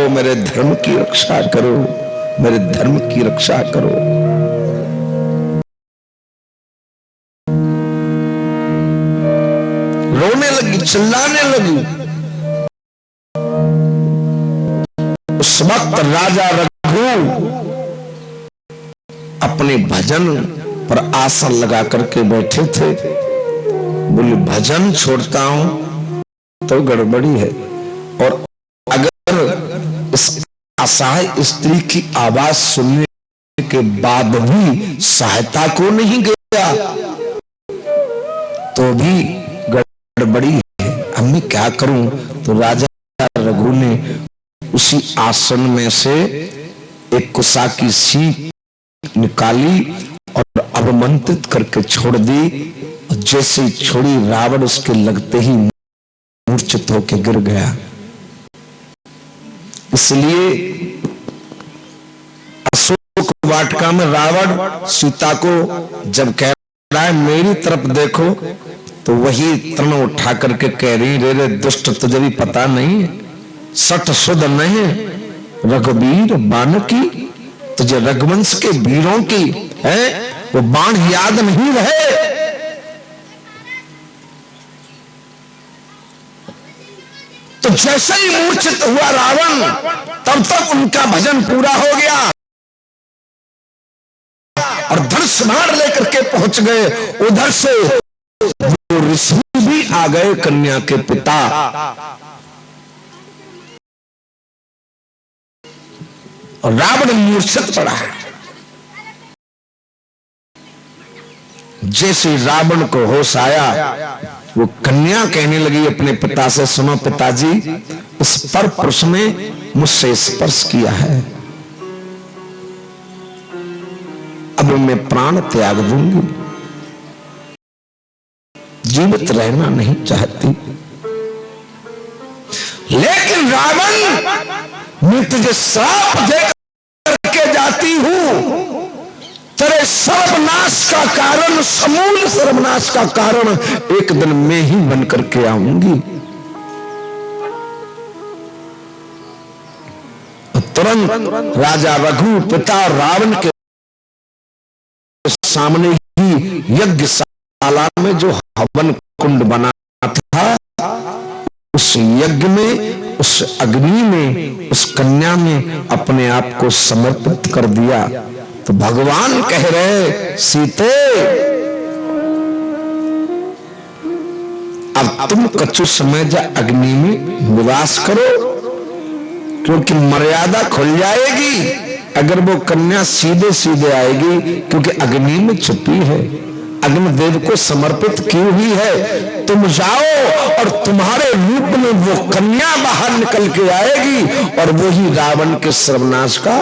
मेरे धर्म की रक्षा करो, मेरे धर्म की रक्षा करो। रोने लगी, चिल्लाने लगी। उस वक्त राजा रघु अपने भजन पर आसन लगा करके बैठे थे। बोले भजन छोड़ता हूं तो गड़बड़ी है, और अगर इस असहाय स्त्री की आवाज सुनने के बाद भी सहायता को नहीं गया तो भी गड़बड़ी है। अब मैं क्या करूं? तो राजा रघु ने उसी आसन में से एक कुसा की सीख निकाली और अवमंत्रित करके छोड़ दी। जैसे ही छोड़ी, रावण उसके लगते ही मूर्छित होकर गिर गया। इसलिए अशोक वाटिका में रावण सीता को जब कह रहा है मेरी तरफ देखो, तो वही तृण उठा करके कह रही, रे दुष्ट, तुझे भी पता नहीं, सठ शुद्ध नहीं रघुवीर बाण की, तुझे रघुवंश के वीरों की है वो बाण याद नहीं रहे। तो जैसे ही मूर्छित हुआ रावण, तब तक उनका भजन पूरा हो गया और धनुष बाण लेकर के पहुंच गए। उधर से वो ऋषि भी आ गए, कन्या के पिता। और रावण मूर्छित पड़ा। जैसे रावण को होश आया, वो कन्या कहने लगी अपने पिता से, सुनो पिताजी, इस पर पुरुष ने मुझसे स्पर्श किया है, अब मैं प्राण त्याग दूंगी, जीवित रहना नहीं चाहती। लेकिन रावण, मैं तुझे श्राप दे करके जाती हूं, तेरे सर्वनाश का कारण, समूल सर्वनाश का कारण एक दिन मैं ही बन करके आऊंगी। तुरंत राजा रघु पिता रावण के सामने ही यज्ञशाला में जो हवन कुंड बना था, उस यज्ञ में, उस अग्नि में, उस कन्या में अपने आप को समर्पित कर दिया। तो भगवान कह रहे, सीते अब तुम कछु समय जा अग्नि में निवास करो, क्योंकि मर्यादा खुल जाएगी अगर वो कन्या सीधे सीधे आएगी, क्योंकि अग्नि में छुपी है, अग्निदेव को समर्पित की हुई है। तुम जाओ और तुम्हारे रूप में वो कन्या बाहर निकल के आएगी और वही रावण के सर्वनाश का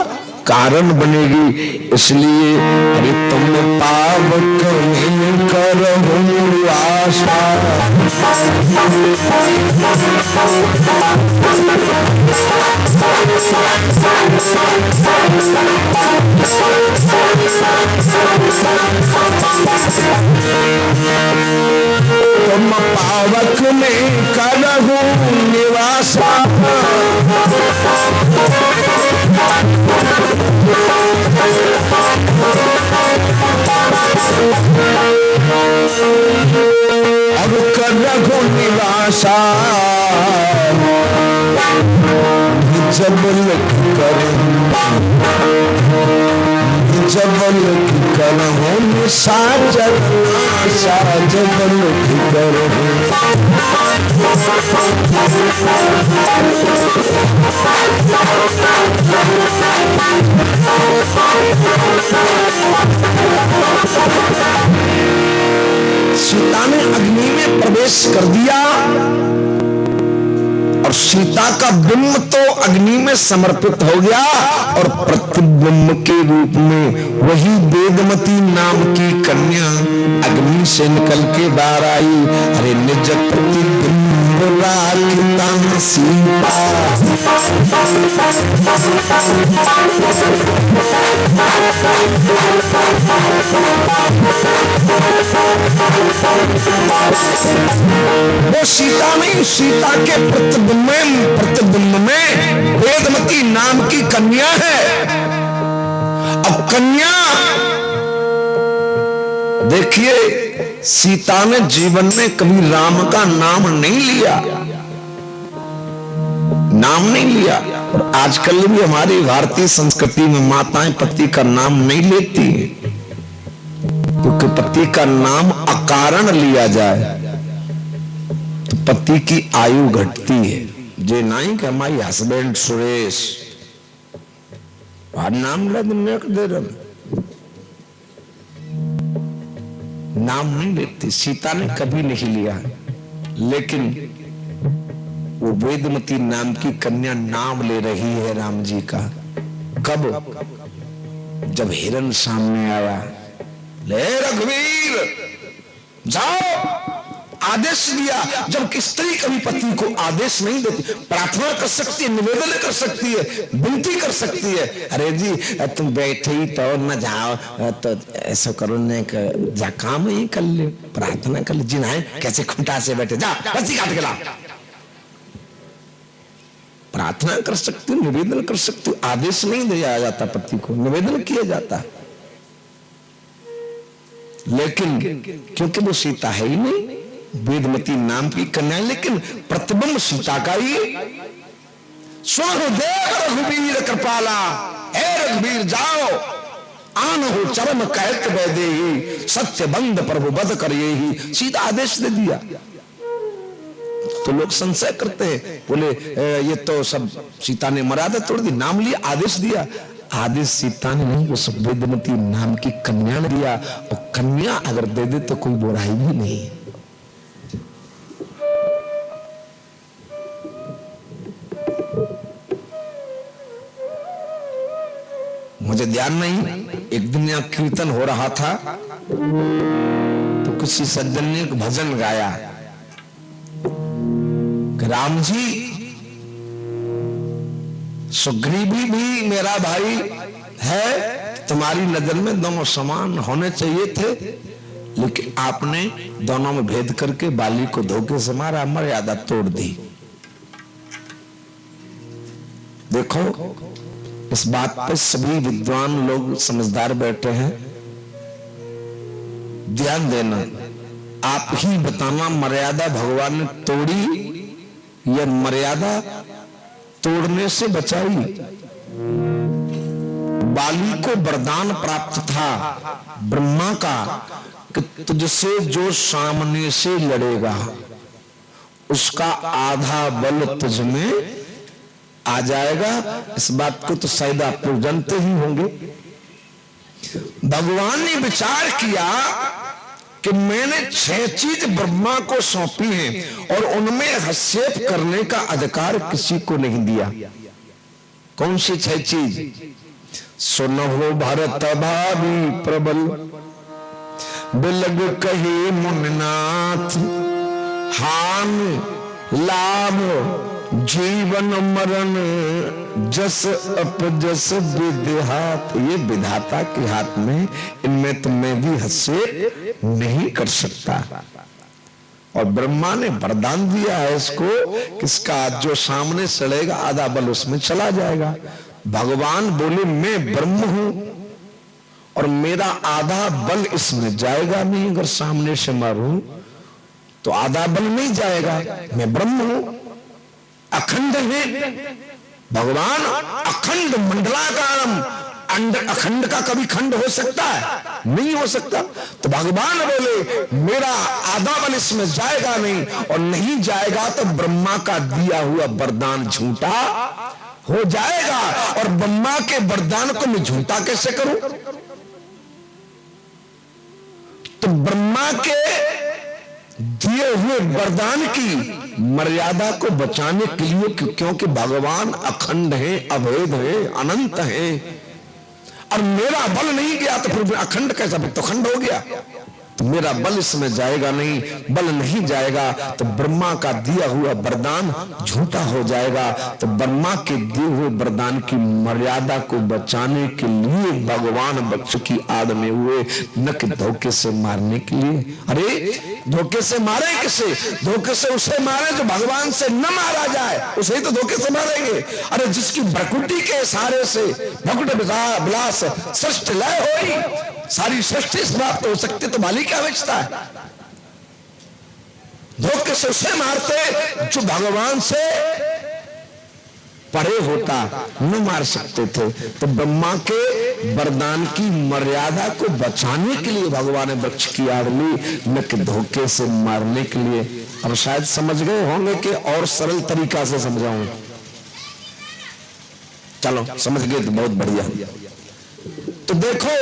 कारण बनेगी। इसलिए अरे तुम पावक करहु आशा, तुम पावक में करहु निवासा, अब करहु निवासा, जब लिख कर साजन आशा, जब लिख कर सीता ने अग्नि में प्रवेश कर दिया और सीता का बिंब तो अग्नि में समर्पित हो गया और प्रतिबिंब के रूप में वही वेदमती नाम की कन्या अग्नि से निकल के बाहर आई। अरे निज प्रतिबिंब राखता सीता, वो सीता नहीं, सीता के प्रतिबिंब में वेदमती नाम की कन्या है। अब कन्या देखिए, सीता ने जीवन में कभी राम का नाम नहीं लिया, नाम नहीं लिया। और आजकल भी हमारी भारतीय संस्कृति में माताएं पति का नाम नहीं लेती हैं, क्योंकि पति का नाम अकारण लिया जाए तो पति की आयु घटती है। जे नहीं कि हमारी हस्बैंड सुरेश नाम दे रहे, नाम नहीं लेती। सीता ने कभी नहीं लिया, लेकिन वो वेदमती नाम की कन्या नाम ले रही है राम जी का। कब? जब हिरण सामने आया, ले रघुवीर जाओ, आदेश दिया। जब स्त्री कभी पति को आदेश नहीं देती, प्रार्थना कर सकती है, निवेदन कर सकती है, विनती कर सकती है, अरे जी तुम बैठे ही तो न जाओ, तो ऐसा करो न जा, काम ही कर ले, प्रार्थना कर ले। जी नहीं, कैसे खुंटा से बैठे, जा रस्सी काट के ला। प्रार्थना कर सकती हूँ, निवेदन कर सकती हूँ, आदेश नहीं दिया जाता पति को, निवेदन किया जाता। लेकिन क्योंकि वो सीता है ही नहीं, वेदमती नाम की कन्या, लेकिन प्रतिबिंब सीता का ही। स्वहृदेव रघुवीर कृपाला, हे रघुवीर जाओ, आन हो चरम कहत वैदेही, सत्य बंद प्रभु बध करिए ही। सीधा आदेश दे दिया। तो लोग संशय करते हैं, बोले ये तो सब सीता ने मर्यादा तोड़ दी, नाम लिया, आदेश दिया। आदेश सीता ने नहीं, उस वेदमती नाम की कन्या ने दिया। और कन्या अगर दे दे तो कोई बुराई भी नहीं है। मुझे ध्यान नहीं, एक दिन यहाँ कीर्तन हो रहा था तो किसी सज्जन ने एक भजन गाया, राम जी सुग्रीवी भी मेरा भाई है, तुम्हारी नजर में दोनों समान होने चाहिए थे, लेकिन आपने दोनों में भेद करके बाली को धोखे से मारा, मर्यादा तोड़ दी। देखो, इस बात पर सभी विद्वान लोग समझदार बैठे हैं, ध्यान देना। आप ही बताना, मर्यादा भगवान ने तोड़ी या मर्यादा तोड़ने से बचाई। बाली को वरदान प्राप्त था ब्रह्मा का कि तुझसे जो सामने से लड़ेगा उसका आधा बल तुझ में आ जाएगा। इस बात को तो शायद आप लोग जानते ही होंगे। भगवान ने विचार किया कि मैंने 6 चीज ब्रह्मा को सौंपी हैं और उनमें हस्तक्षेप करने का अधिकार किसी को नहीं दिया। कौन सी 6 चीज? सुनहो भरत भावी प्रबल, बिलग कहे मुनिनाथ, हान लाभ जीवन मरण, जस अपजस विधि हाथ। ये विधाता के हाथ में, इनमें तो मैं भी हस्तक्षेप नहीं कर सकता। और ब्रह्मा ने वरदान दिया है इसको, किसका जो सामने सड़ेगा आधा बल उसमें चला जाएगा। भगवान बोले मैं ब्रह्म हूं और मेरा आधा बल इसमें जाएगा नहीं। अगर सामने से मारूं तो आधा बल नहीं जाएगा, मैं ब्रह्म हूं, अखंड है। भगवान अखंड मंडलाकारम, अखंड का कभी खंड हो सकता है? नहीं हो सकता। तो भगवान बोले मेरा आधा बल इसमें जाएगा नहीं, और नहीं जाएगा तो ब्रह्मा का दिया हुआ वरदान झूठा हो जाएगा। और ब्रह्मा के वरदान को मैं झूठा कैसे करूं? तो ब्रह्मा के दिए हुए वरदान की मर्यादा को बचाने के लिए, क्योंकि भगवान अखंड है, अभेद है, अनंत है, और मेरा बल नहीं गया तो फिर अखंड कैसा? तो खंड हो गया। तो मेरा बल इसमें जाएगा नहीं, बल नहीं जाएगा तो ब्रह्मा का दिया हुआ वरदान झूठा हो जाएगा। तो ब्रह्मा के दिए हुए वरदान की मर्यादा को बचाने के लिए भगवान बच्चों की आड़ में हुए, नक धोखे से मारने के लिए। अरे धोखे से मारे किसे? धोखे से उसे मारे जो भगवान से न मारा जाए, उसे ही तो धोखे से मारेंगे। अरे जिसकी भ्रकुटी के सहारे से भकुट विलास सृष्टि लय होई, सारी सृष्टि समाप्त हो सकती, तो मालिक क्या बचता है? धोखे से उसे मारते जो भगवान से परे होता, न मार सकते थे। तो ब्रह्मा के वरदान की मर्यादा को बचाने के लिए भगवान ने वृक्ष की आड़ ली, न कि धोखे से मारने के लिए। अब शायद समझ गए होंगे कि और सरल तरीका से समझाऊं। चलो समझ गए तो बहुत बढ़िया। तो देखो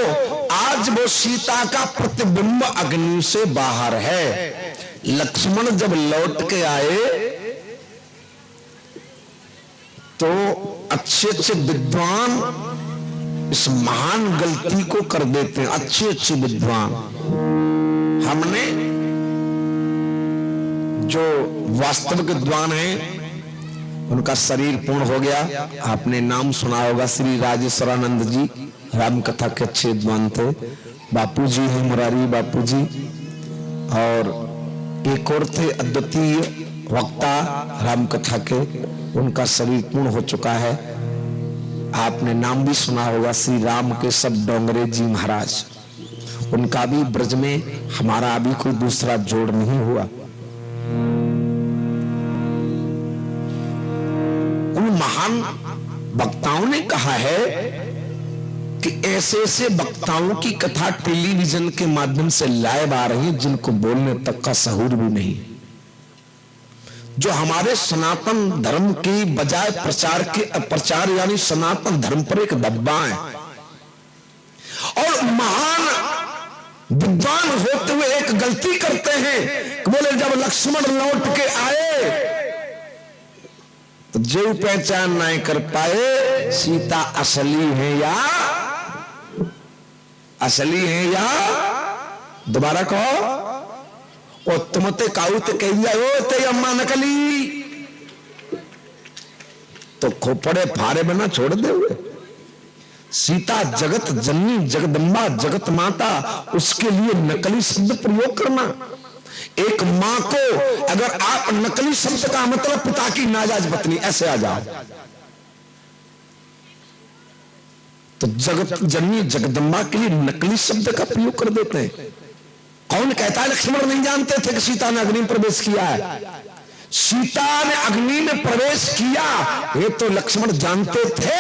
आज वो सीता का प्रतिबिंब अग्नि से बाहर है। लक्ष्मण जब लौट के आए तो अच्छे अच्छे विद्वान इस महान गलती को कर देते हैं। अच्छे अच्छे विद्वान, हमने जो वास्तविक विद्वान हैं उनका शरीर पूर्ण हो गया। आपने नाम सुना होगा श्री राजेश्वरानंद जी, राम कथा के अच्छे विद्वान थे। बापू जी हैं, मुरारी बापू जी, और एक और थे अद्वितीय वक्ता राम कथा के, उनका शरीर पूर्ण हो चुका है। आपने नाम भी सुना होगा श्री राम के सब डोंगरे जी महाराज, उनका भी ब्रज में हमारा अभी कोई दूसरा जोड़ नहीं हुआ। उन महान वक्ताओं ने कहा है कि ऐसे ऐसे वक्ताओं की कथा टेलीविजन के माध्यम से लाइव आ रही है जिनको बोलने तक का सहूर भी नहीं, जो हमारे सनातन धर्म की बजाय प्रचार यानी सनातन धर्म पर एक दब्बा है। और महान विद्वान होते हुए एक गलती करते हैं कि बोले जब लक्ष्मण लौट के आए तो जो पहचान नहीं कर पाए सीता असली है या दोबारा कहो। और तुम ते काऊ ते कह दिया ओ ते अम्मा नकली, तो खोपड़े फारे में ना छोड़ दे हुए। सीता जगत जननी जगदम्बा जगत माता, उसके लिए नकली शब्द प्रयोग करना। एक मां को अगर आप नकली शब्द का मतलब पिता की नाजायज पत्नी ऐसे आ जाओ, तो जगत जननी जगदम्बा के लिए नकली शब्द का प्रयोग कर देते हैं। कौन कहता है लक्ष्मण नहीं जानते थे कि सीता ने अग्नि में प्रवेश किया है? सीता ने अग्नि में प्रवेश किया ये तो लक्ष्मण जानते थे,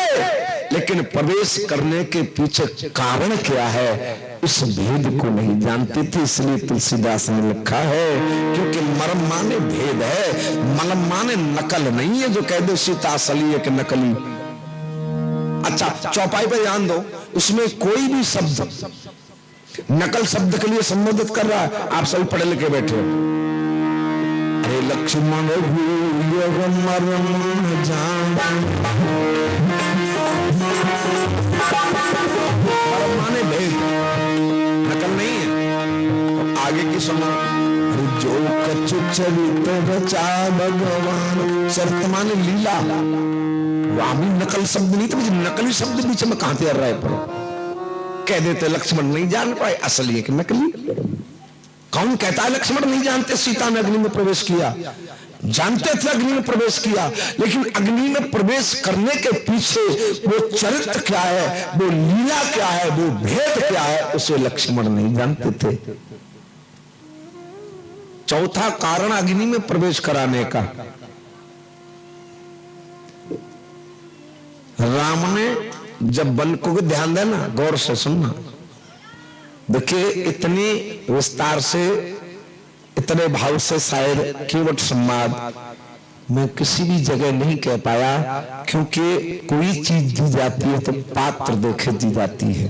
लेकिन प्रवेश करने के पीछे कारण क्या है इस भेद को नहीं जानते थे। इसलिए तुलसीदास ने लिखा है क्योंकि मर्म माने भेद है, मलम माने नकल नहीं है। जो कह दे सीता असली है कि नकली। अच्छा चौपाई पे ध्यान दो, उसमें कोई भी शब्द नकल शब्द के लिए संबोधित कर रहा है। आप सभी पढ़े लिखे बैठे हो। अरे लक्ष्मण मर्म माने भेद, नकल नहीं है। आगे की सुनो। अरे जो कछु चरित बचा भगवान, चरित माने लीला, वहां भी नकल शब्द नहीं, तो नकली शब्द बीच में कहां तैयार रहा है? पर कह देते लक्ष्मण नहीं जान पाए असली है कि नकली। कौन कहता है लक्ष्मण नहीं जानते सीता ने अग्नि में प्रवेश किया? जानते थे अग्नि में प्रवेश किया, लेकिन अग्नि में प्रवेश करने के पीछे वो चरित्र क्या है, वो लीला क्या है, वो भेद क्या है, उसे लक्ष्मण नहीं जानते थे। चौथा कारण अग्नि में प्रवेश कराने का, राम ने जब वन को ध्यान देना, गौर से सुनना, देखिए इतनी विस्तार से इतने भाव से शायद केवट संवाद मैं किसी भी जगह नहीं कह पाया, क्योंकि कोई चीज दी जाती है तो पात्र देखे दी जाती है।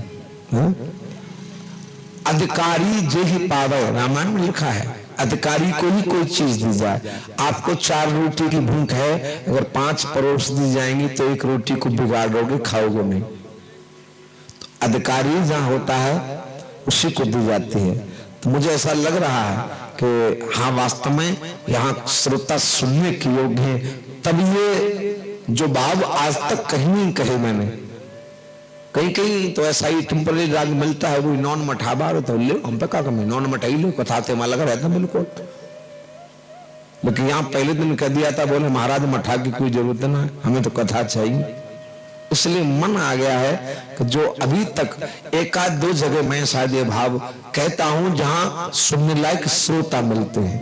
अधिकारी जे ही पावे, रामायण में लिखा है अधिकारी को ही कोई चीज दी जाए। आपको 4 रोटी की भूख है, अगर 5 परोस दी जाएंगी तो 1 रोटी को बिगाड़ोगे, खाओगे नहीं। तो अधिकारी जहां होता है उसी को दी जाती है। तो मुझे ऐसा लग रहा है कि हाँ वास्तव में यहाँ श्रोता सुनने के योग्य है। तब ये जो भाव आज तक कहीं नहीं कहे मैंने, कहीं कहीं तो ऐसा ही टेम्पररी राग मिलता है, वो नॉन मठाबार तो ले हम पे का कमी नॉन मठाई लो कथा ते मां लगा रहता बिल्कुल। लेकिन यहाँ पहले दिन कह दिया था, बोले महाराज मठा की कोई जरूरत ना है, हमें तो कथा चाहिए। इसलिए मन आ गया है कि जो अभी तक एक आध दो जगह मैं शायद ये भाव कहता हूं जहां सुनने लायक श्रोता मिलते हैं।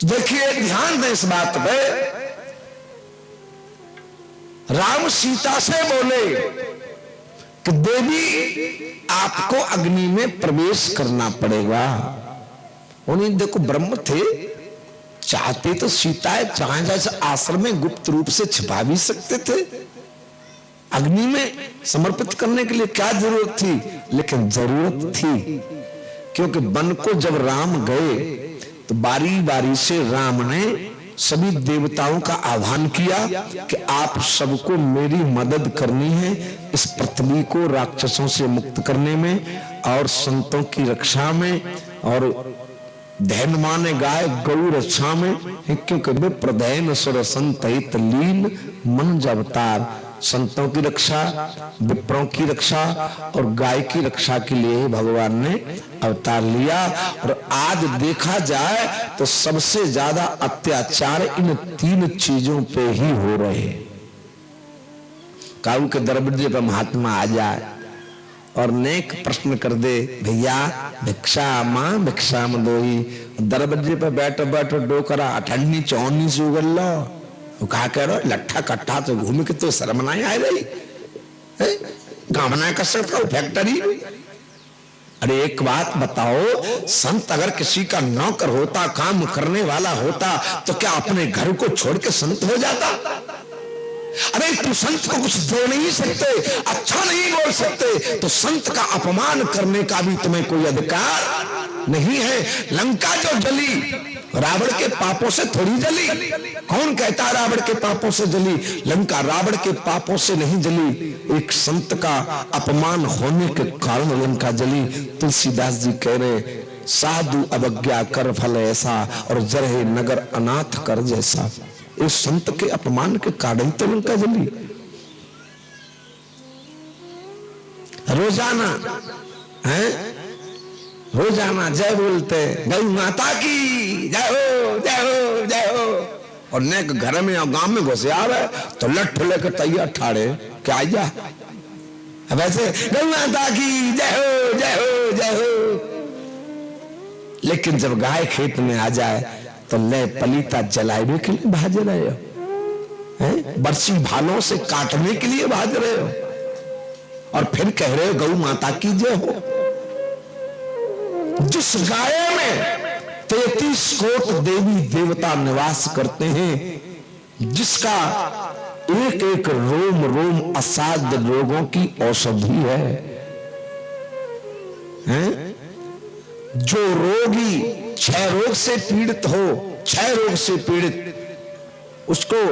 देखिए ध्यान दें इस बात पे, राम सीता से बोले कि देवी आपको अग्नि में प्रवेश करना पड़ेगा। उन्हें देखो ब्रह्म थे, चाहते तो सीता चाहे जैसे आश्रम में गुप्त रूप से छिपा भी सकते थे, अग्नि में समर्पित करने के लिए क्या जरूरत थी, लेकिन जरूरत थी क्योंकि वन को जब राम गए तो बारी बारी से राम ने सभी देवताओं का आह्वान किया कि आप सबको मेरी मदद करनी है इस पृथ्वी को राक्षसों से मुक्त करने में और संतों की रक्षा में और धैर्यमान गाय गौ रक्षा में, क्योंकि वे प्रधैन सुर संत हित लीन मन अवतार, संतों की रक्षा, विप्रों की रक्षा और गाय की रक्षा के लिए भगवान ने अवतार लिया। और आज देखा जाए तो सबसे ज्यादा अत्याचार इन तीन चीजों पे ही हो रहे हैं। काऊ के दरवाजे पर महात्मा आ जाए और नेक प्रश्न कर दे, भैया भिक्षा मां भिक्षा में दोही, दरवाजे पर बैठो बैठो डोकरा अठन्नी चौनी से उगल लो, कहा कह रहा लट्ठा कट्ठा तो घूम के तो शर्म नहीं आ रही, काम नहीं कर सकता फैक्ट्री। अरे एक बात बताओ, संत अगर किसी का नौकर होता, काम करने वाला होता, तो क्या अपने घर को छोड़ के संत हो जाता? अरे तुम संत को कुछ दे नहीं सकते, अच्छा नहीं बोल सकते, तो संत का अपमान करने का भी तुम्हें कोई अधिकार नहीं है। लंका जो जली रावण के पापों से थोड़ी जली, कौन कहता रावण के पापों से जली? लंका रावण के पापों से नहीं जली, एक संत का अपमान होने के कारण लंका जली। तुलसीदास जी कह रहे, साधु अवज्ञा कर फल ऐसा और जरहे नगर अनाथ कर जैसा। इस संत के अपमान के कारण तो लंका जली। रोजाना है, रोजाना जय बोलते, गौ माता की जय हो जय हो जय हो, और नेक घर में और गांव में घुसे आ रहे तो लठ लेकर तैयार ठाड़े क्या जा, वैसे गौ माता की जय हो जय हो जय हो। लेकिन जब गाय खेत में आ जाए तो ले पलीता जलाने के लिए भाज रहे हो, बरसी भालों से काटने के लिए भाज रहे हो, और फिर कह रहे हो गौ माता की जय हो। जिस गाय में 33 कोट देवी देवता निवास करते हैं, जिसका एक एक रोम रोम असाध्य रोगों की औषधि है? जो रोगी 6 रोग से पीड़ित हो, 6 रोग से पीड़ित, उसको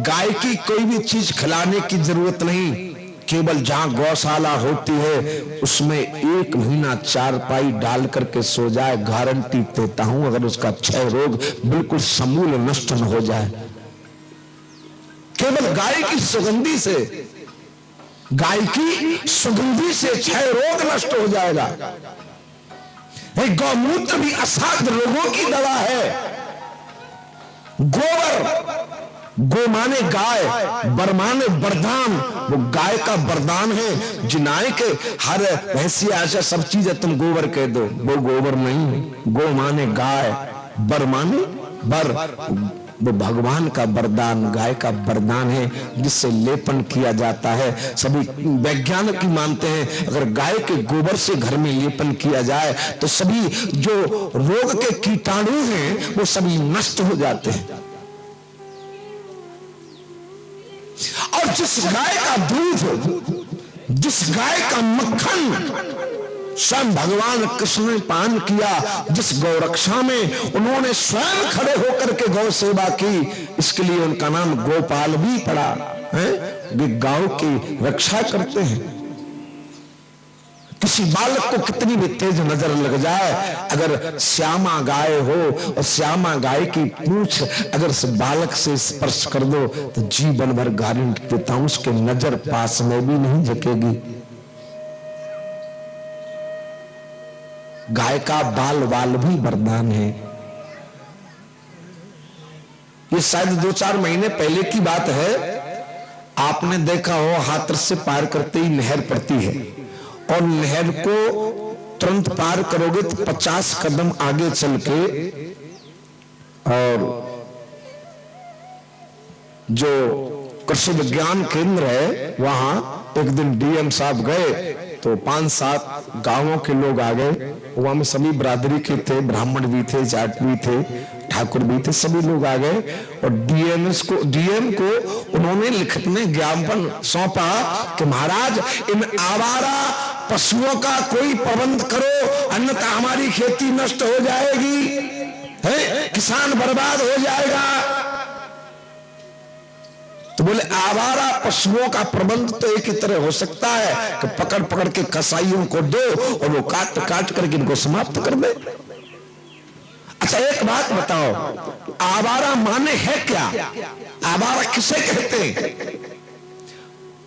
गाय की कोई भी चीज खिलाने की जरूरत नहीं, केवल जहां गौशाला होती है उसमें 1 महीना चारपाई डाल करके सो जाए, गारंटी देता हूं अगर उसका 6 रोग बिल्कुल समूल नष्ट न हो जाए। केवल गाय की सुगंधी से, गाय की सुगंधी से 6 रोग नष्ट हो जाएगा। गौमूत्र भी असाध्य रोगों की दवा है। गोबर, गो माने गाय, बर माने वरदान, वो गाय का वरदान है। जिनाए के हर भैंसिया ऐसा सब चीज तुम गोबर कह दो, वो गोबर नहीं, गो माने गाय, बर माने बर, वो भगवान का वरदान, गाय का वरदान है जिससे लेपन किया जाता है। सभी वैज्ञानिक मानते हैं अगर गाय के गोबर से घर में लेपन किया जाए तो सभी जो रोग के कीटाणु हैं वो सभी नष्ट हो जाते हैं। और जिस गाय का दूध, जिस गाय का मक्खन स्वयं भगवान कृष्ण ने पान किया, जिस गौरक्षा में उन्होंने स्वयं खड़े होकर के गौ सेवा की, इसके लिए उनका नाम गोपाल भी पड़ा है। वे गांव की रक्षा करते हैं। किसी किसी बालक को कितनी भी तेज नजर लग जाए, अगर श्यामा गाय हो और श्यामा गाय की पूंछ अगर से बालक से स्पर्श कर दो तो जीवन भर गारंटी देता हूं उसके नजर पास में भी नहीं झकेगी। गाय का बाल वाल भी वरदान है। ये शायद 2-4 महीने पहले की बात है। आपने देखा हो हाथरस से पार करते ही नहर पड़ती है और नहर को तुरंत पार करोगे तो 50 कदम आगे चल के और जो कृषि विज्ञान केंद्र है वहां एक दिन डीएम साहब गए तो 5-7 गांवों के लोग आ गए। वहां में सभी बरादरी के थे, ब्राह्मण भी थे, जाट भी थे, ठाकुर भी थे, सभी लोग आ गए और डीएम को उन्होंने लिखित में ज्ञापन सौंपा कि महाराज इन आवारा पशुओं का कोई प्रबंध करो, अन्यथा हमारी खेती नष्ट हो जाएगी, है किसान बर्बाद हो जाएगा। तो बोले आवारा पशुओं का प्रबंध तो एक ही तरह हो सकता है कि पकड़ पकड़ के कसाईयों को दो और वो काट काट करके इनको समाप्त कर दे। अच्छा एक बात बताओ, आवारा माने है क्या? आवारा किसे कहते हैं?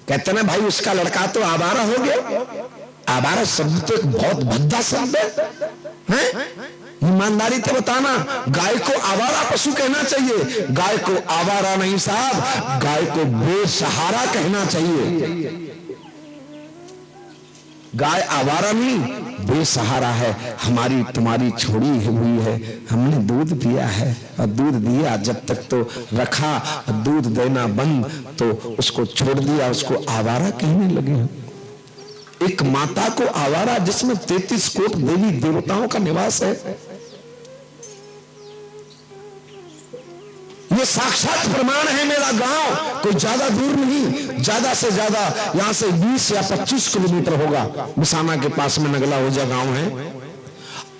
कहते ना भाई उसका लड़का तो आवारा हो गया। आवारा शब्द तो एक बहुत भद्दा शब्द है। ईमानदारी से बताना, गाय को आवारा पशु कहना चाहिए, गाय को आवारा नहीं साहब, गाय को बेसहारा कहना चाहिए। गाय आवारा नहीं बेसहारा है, हमारी तुम्हारी छोड़ी हुई है, हमने दूध पिया है और दूध दिया जब तक तो रखा, दूध देना बंद तो उसको छोड़ दिया, उसको आवारा कहने लगे। एक माता को आवारा जिसमें 33 कोट देवी देवताओं का निवास है, ये साक्षात प्रमाण है। मेरा गांव कोई ज्यादा दूर नहीं, ज्यादा से ज्यादा यहां से 20 या 25 किलोमीटर होगा, मिसाना के पास में नगला ओजा गांव है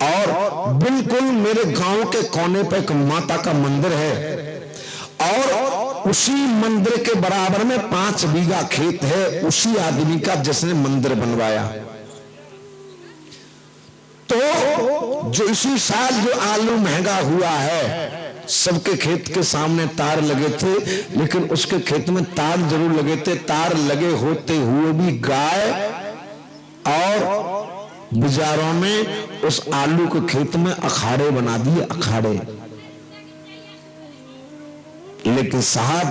और बिल्कुल मेरे गांव के कोने पे एक माता का मंदिर है और उसी मंदिर के बराबर में 5 बीघा खेत है, उसी आदमी का जिसने मंदिर बनवाया। तो जो इसी साल जो आलू महंगा हुआ है, सबके खेत के सामने तार लगे थे, लेकिन उसके खेत में तार जरूर लगे थे, तार लगे होते हुए भी गाय और बाजारों में उस आलू के खेत में अखाड़े बना दिए, अखाड़े। लेकिन साहब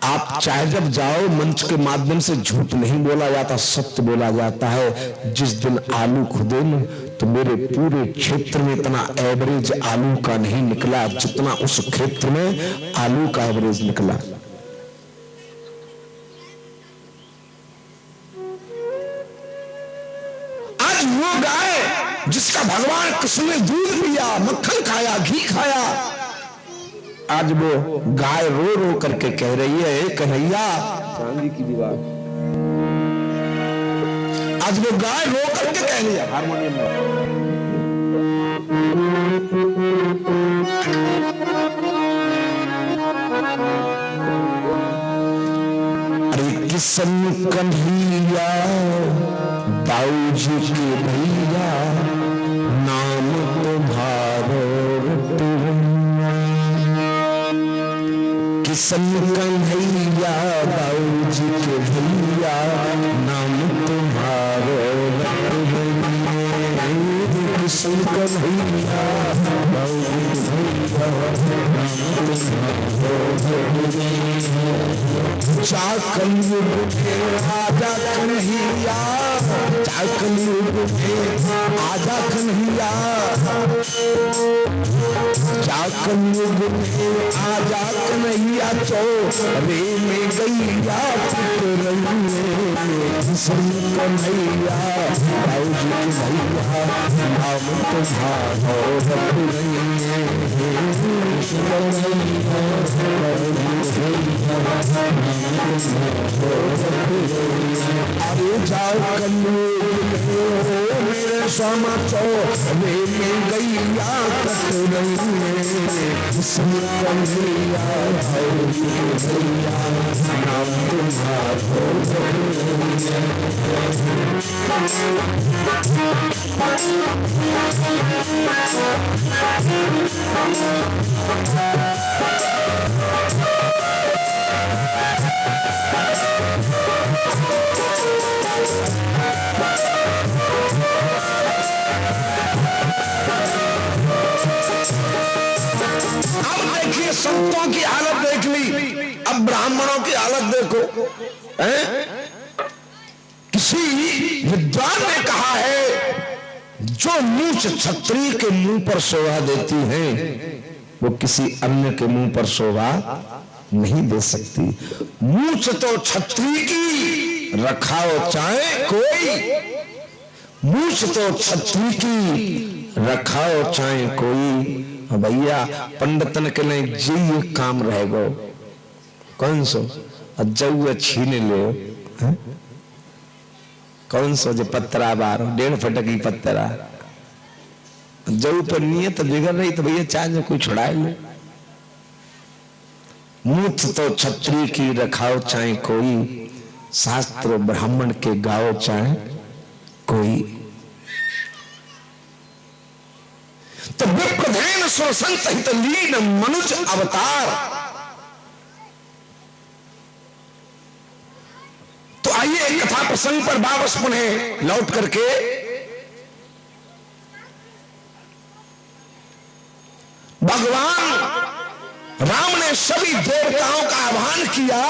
आप चाहे जब जाओ, मंच के माध्यम से झूठ नहीं बोला जाता, सत्य बोला जाता है। जिस दिन आलू खुदे न तो मेरे पूरे क्षेत्र में इतना एवरेज आलू का नहीं निकला जितना उस क्षेत्र में आलू का एवरेज निकला। आज वो गाय जिसका भगवान कृष्ण ने दूध पिया, मक्खन खाया, घी खाया, आज वो गाय रो रो करके कह रही है कन्हैया चांदी की दीवार। आज वो गाय रो करके कह रही है हारमोनियम में, अरे किसन कन्हैया बाऊजी के भैया नाम तुम्हारो किसन कन्हैया बाऊजी के भैया नाम तुम्हारो किसन कन्हैया बाऊजी के भैया जा कलयुग में आजा कन्हैया, जा कलयुग में आजा कन्हैया, जा कलयुग में आजा कन्हैया, चोरे में गैया किसन कन्हैया बाऊजी के भैया नाम तुम्हारो अरे जाओ कलयुग में मेरे स्वामा चो रे में गैया कट रही है, कन्हैया है भैया नाम तुम्हारो संतों की हालत देख ली, अब ब्राह्मणों की हालत देखो। किसी विद्वान ने कहा है जो मूछ क्षत्रिय के मुंह पर शोभा देती है वो किसी अन्य के मुंह पर शोभा नहीं दे सकती। मूछ तो क्षत्रिय की रखाओ चाहे कोई, मूछ तो क्षत्रिय की रखाओ चाहे कोई। भैया पंडितन के लिए जी काम रहेगा कौन सो जऊ छीन ले कौन सो जो पत्तरा बार 1.5 फुट की पत्तरा जऊ पर नियत बिगड़ रही तो भैया चाहे कोई छुड़ाए ले। मूठ तो क्षत्रिय की रखाओ चाहे कोई, शास्त्र ब्राह्मण के गाओ चाहे कोई। तो विप्रधेन सुरसंत हित लीन मनुज अवतार। तो आइए एक कथा प्रसंग पर वापस पुनः लौट करके भगवान राम ने सभी देवताओं का आह्वान किया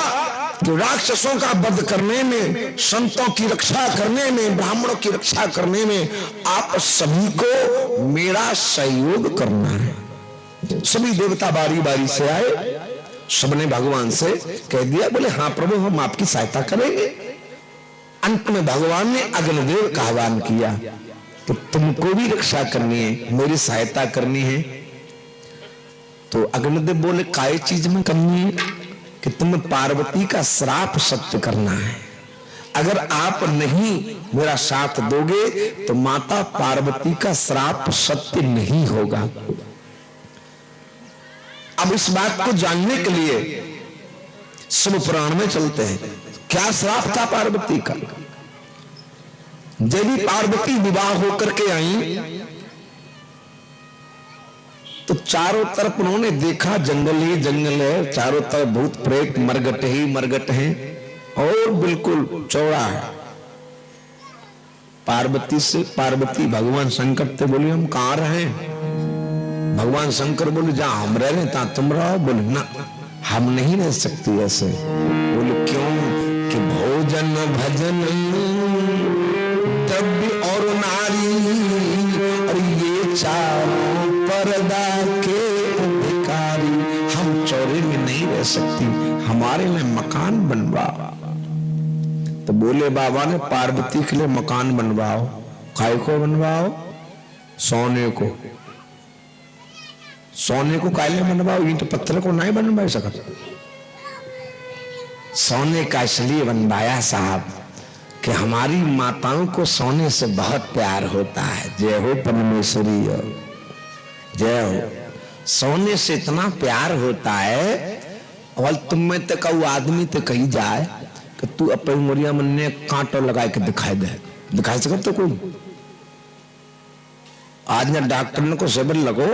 कि राक्षसों का वध करने में, संतों की रक्षा करने में, ब्राह्मणों की रक्षा करने में आप सभी को मेरा सहयोग करना है। सभी देवता बारी बारी से आए, सबने भगवान से कह दिया, बोले हाँ प्रभु हम आपकी सहायता करेंगे। अंत में भगवान ने अग्निदेव का आह्वान किया कि तुमको भी रक्षा करनी है, मेरी सहायता करनी है। तो अग्निदेव बोले काय चीज में करनी है? कि तुम्हें पार्वती का श्राप सत्य करना है। अगर आप नहीं मेरा साथ दोगे तो माता पार्वती का श्राप सत्य नहीं होगा। अब इस बात को जानने के लिए शिव पुराण में चलते हैं। क्या श्राप था पार्वती का? देवी पार्वती विवाह होकर के आई तो चारों तरफ उन्होंने देखा जंगल ही जंगल है, चारों तरफ भूत प्रेत मरगट ही मरगट हैं और बिल्कुल चौड़ा है। पार्वती भगवान शंकर से बोली हम कहां रहे? भगवान शंकर बोले जहां हम रह रहे ता तुम रहो। बोले ना हम नहीं रह सकती ऐसे। बोले क्यों? कि भोजन भजन द्रव्य और नारी और ये चारों पर्दा के अधिकारी, हम चौरे में नहीं रह सकती, हमारे लिए मकान बनवाओ। तो बोले बाबा ने पार्वती के लिए मकान बनवाओ। काय को बनवाओ? सोने को। सोने को काले बनवाओ, ईंट पत्थर को नहीं बनवा सकता। सोने का इसलिए बनवाया साहब कि हमारी माताओं को सोने से बहुत प्यार होता है। जय हो परमेश्वरी, जय हो। सोने से इतना प्यार होता है और तुम में तो कहू आदमी तो कही जाए कि तू अपनी मुरिया मन ने कांटो लगा के दिखाई सके तो कोई। आज ना डॉक्टर ने को सेबल लगो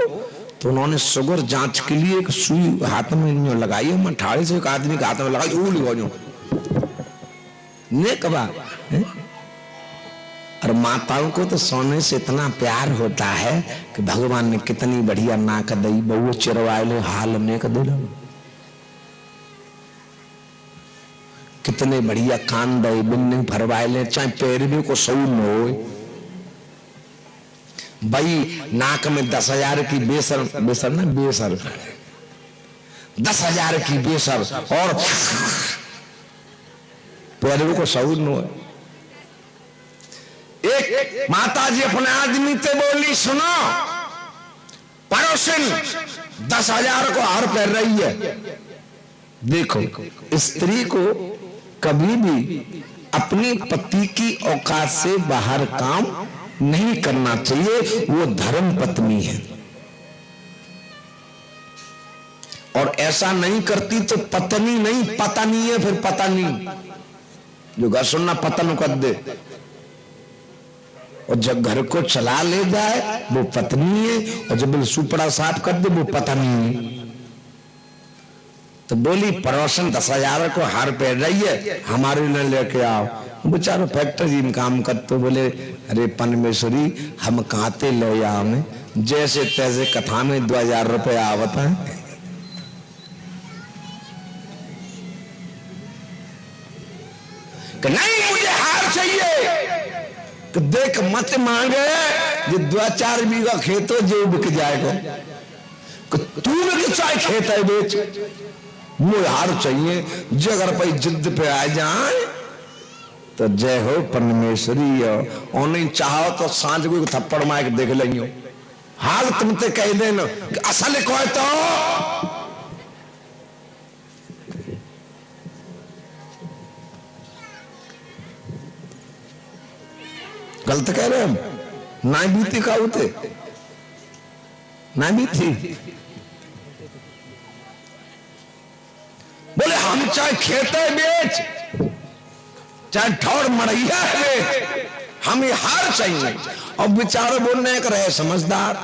तो उन्होंने शुगर जांच के लिए एक सुई हाथ में लगाई, मठाड़ी से एक आदमी के हाथ में लगाई, वो लगाओ ने कबा। और माताओं को तो सोने से इतना प्यार होता है कि भगवान ने कितनी बढ़िया नाक दई, बहु चिरवाले हाल ने कदे, कितने बढ़िया कान दई, बिन्नी भरवाले, चाहे पैर भी को सऊ न हो। भाई नाक में 10,000 की बेसर 10,000 की बेसर और पैर को सऊ न हो। एक माता जी अपने आदमी से बोली, सुनो पड़ोसिन 10,000 को हार पहन रही है। देखो स्त्री को कभी भी अपनी पति की औकात से बाहर काम नहीं करना चाहिए, वो धर्म पत्नी है। और ऐसा नहीं करती तो पत्नी नहीं पत्नी है, फिर पत्नी जो घर सुनना पतन कर दे, और जब घर को चला ले जाए वो पत्नी है, और जब सुपड़ा साफ कर दे वो पत्नी है। तो बोली पड़ोसन 10,000 को हार पहन रही है, हमारे लिए लेके आओ। बेचारो फैक्ट्री में काम करते, बोले अरे परमेश्वरी हम कहते ले आओ में, जैसे तैसे कथा में 2,000 रुपये आवत है। कि नहीं मुझे हार चाहिए। कि देख मत मांगे, जो 2-4 बीघा खेत हो जो बिक जाएगा। तू बिक चाहे खेत है बेच, मुझे हार चाहिए। जो अगर भाई जिद पे आ जाए तो जय हो परमेश्वरी, और नहीं चाहो तो सांझ को थप्पड़ मार के देख लेंगे। हाल तुमते कह देना कि असल को है तो गलत कह रहे हम, ना बीती का होते ना बीती। बोले हम चाहे खेते बेच चाहे ठौर मड़ैया बेच, हमें हार चाहिए। और बेचारे बोलने कर रहे समझदार,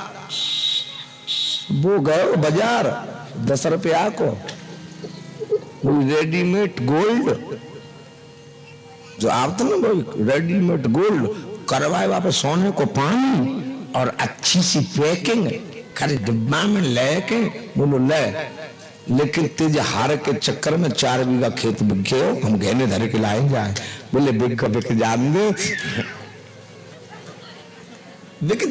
वो गए बाजार 10 रुपया को रेडीमेड गोल्ड, जो आप तो ना रेडीमेड गोल्ड करवाए वापस सोने को पानी और अच्छी सी पैकिंग खाली डिब्बा में लेके बोलो ले। लेकिन तेज हार के चक्कर में 4 बीघा खेत बिक गए, हम गहने धरे के लाए जाए। बोले बिक जान दे, बिक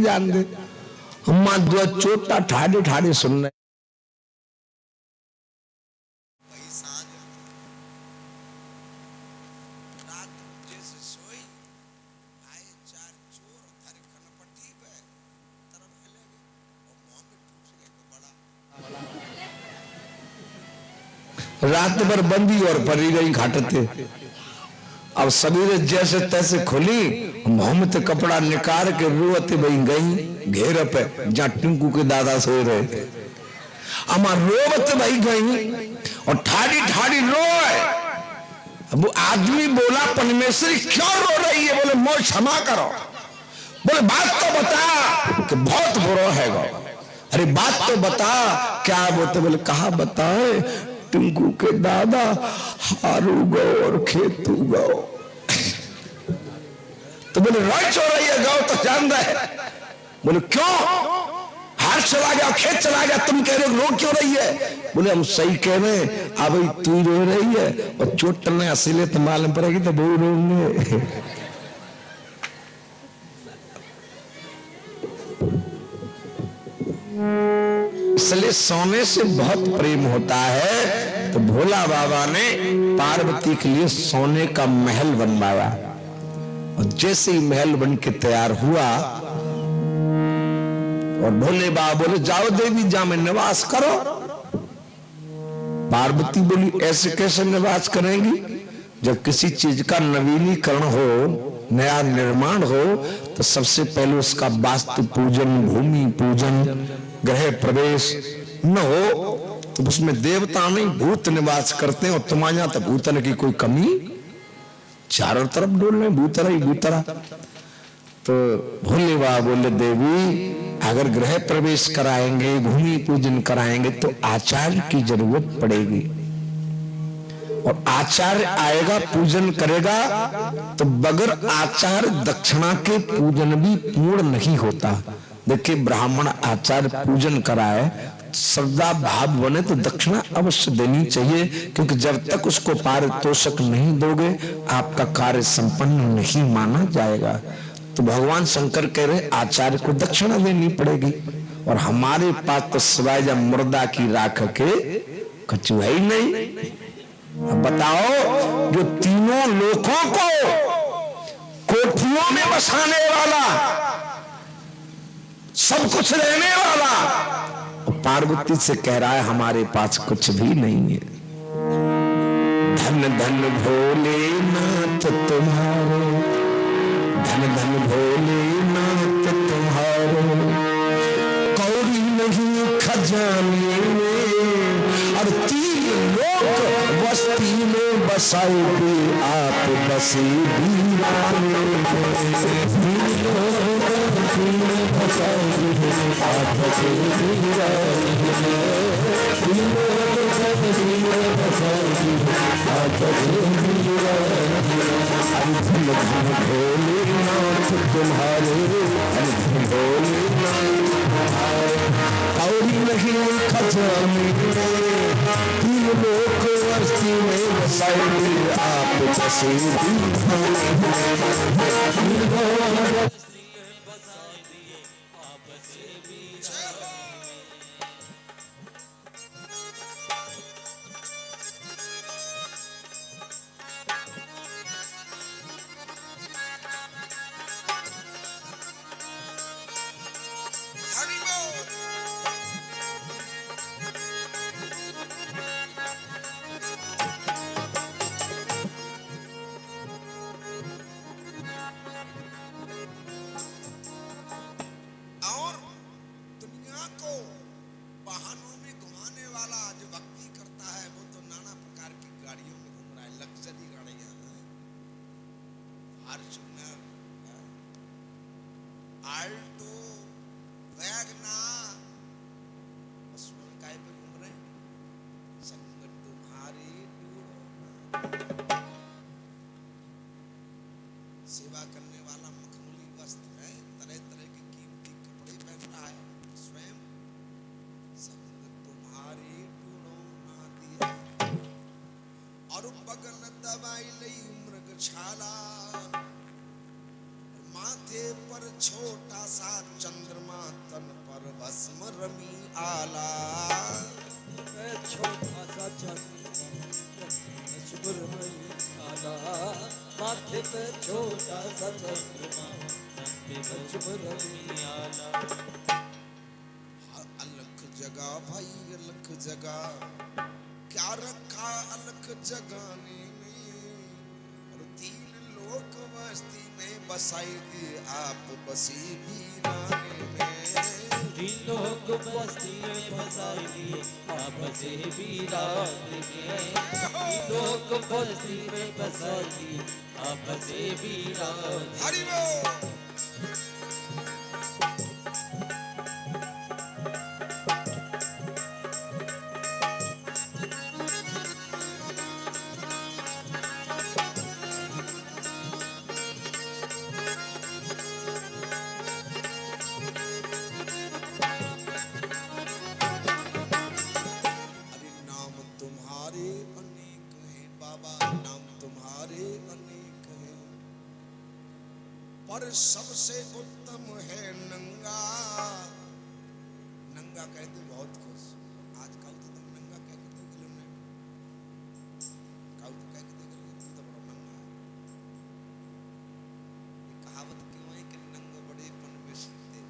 जान दे। हम दो चोटा ठाडे ठाडे सुन रहे। रात भर बंदी और परी गई घाटते। अब सवेरे जैसे तैसे खुली, मोहम्मद कपड़ा निकाल के रोते भाई गई घेर पे जहां टिंकू के दादा सो रहे थे। अमा रोवत भाई गई और ठाड़ी ठाड़ी रोए। अब वो आदमी बोला परमेश्वरी क्यों रो रही है? बोले मोर क्षमा करो। बोले बात तो बता कि बहुत बुरा है। अरे बात तो बता क्या बोलते? बोले कहा बताए? टिंकू के दादा हारू गो और खेतू गो। तो बोले रोज हो रही है गौ तो जान रहे। बोले क्यों? हार चला गया खेत चला गया, तुम कह रहे हो रो क्यों रही है? बोले हम सही कह रहे हैं, अब तू रो रही है और चोट टलने असली तो मालूम पड़ेगी तो बहुत रोएंगे। इसलिए सोने से बहुत प्रेम होता है। तो भोला बाबा ने पार्वती के लिए सोने का महल बनवाया, और जैसे ही महल बन के तैयार हुआ और भोले बाबा बोले जाओ देवी जा में निवास करो। पार्वती बोली ऐसे कैसे निवास करेंगी? जब किसी चीज का नवीनीकरण हो, नया निर्माण हो, तो सबसे पहले उसका वास्तु पूजन, भूमि पूजन, गृह प्रवेश न हो तो उसमें देवता नहीं भूत निवास करते हैं। और तुम्हारे यहां तो भूतन की कोई कमी, चारों तरफ डोल रहे भूतरा ही भूतरा। तो भोले बाबा बोले देवी अगर गृह प्रवेश कराएंगे, भूमि पूजन कराएंगे तो आचार्य की जरूरत पड़ेगी, और आचार्य आएगा पूजन करेगा। तो बगैर आचार्य दक्षिणा के पूजन भी पूर्ण नहीं होता। देखिए ब्राह्मण आचार्य पूजन कराए, श्रद्धा भाव बने तो दक्षिणा अवश्य देनी चाहिए, क्योंकि जब तक उसको पारितोषिक नहीं दोगे आपका कार्य संपन्न नहीं माना जाएगा। तो भगवान शंकर कह रहे आचार्य को दक्षिणा देनी पड़ेगी। और हमारे पास तो सिवाय जब मुर्दा की राख के कछु है ही नहीं। अब बताओ जो तीनों लोकों को कोठियों में बसाने वाला, सब कुछ रहने वाला, पार्वती से कह रहा है हमारे पास कुछ भी नहीं है। धन धन धन भोलेनाथ तुम्हारे, धन धन भोलेनाथ तुम्हारे, कौड़ी नहीं खजाने में, और 3 लोक बस्ती में बसाएगी आप बसे वीराने में, 3 लोक बस्ती में बसाएगी आप बसे वीराने में, 3 लोक बस्ती में बसाएगी आप बसे वीराने में। धन धन भोलेनाथ तुम्हारे, धन धन भोलेनाथ तुम्हारे, कौड़ी नहीं खजाने में, 3 लोक बस्ती में बसाएंगे आप बसे वीराने में। आल्टो, वैगनार, उसमें काय पे घूम रहे? संगत तुम्हारी सेवा करने वाला मखमली वस्त्र है, तरह तरह के कीमती कपड़े पहन रहा है, स्वयं संगत तुम्हारी ढूंढो ना दिया, और बगल दबाई लई मृगशाला, माथे पर छोटा सा चंद्रमा, तन पर भस्म रमी आला, छोटा सा चंद्रमा भस्म रमी आला, माथे पे छोटा सा चंद्रमा भस्म रमी आला। अलख जगा भाई अलख जगा, क्या रखा अलख जगाने में, और 3 लोक बस्ती में बसाई दी आप बसे वीराने में, 3 लोक बस्ती में बसाई दी आप बसे वीराने में, 3 लोक बस्ती में बसाई दी आप बसे वीराने। हरि बोल। पर सबसे उत्तम है नंगा, नंगा कहते बहुत खुश, आज कल तो तुम नंगा कह के देख लो, कल तो कह के देख लो तू तो बड़ा नंगा। ये कहावत क्यों है कि नंगे बड़ेपन में सीखते,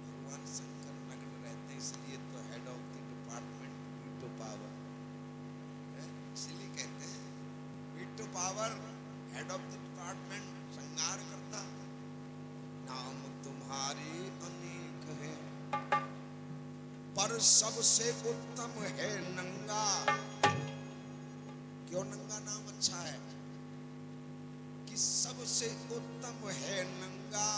भगवान शंकर नग्न रहते, इसलिए तो head of the department veto power, इसलिए कहते हैं veto power, head of the department श्रृंगार करता। नाम तुम्हारे अनेक है, पर सबसे उत्तम है नंगा। क्यों नंगा नाम अच्छा है? कि सबसे उत्तम है नंगा,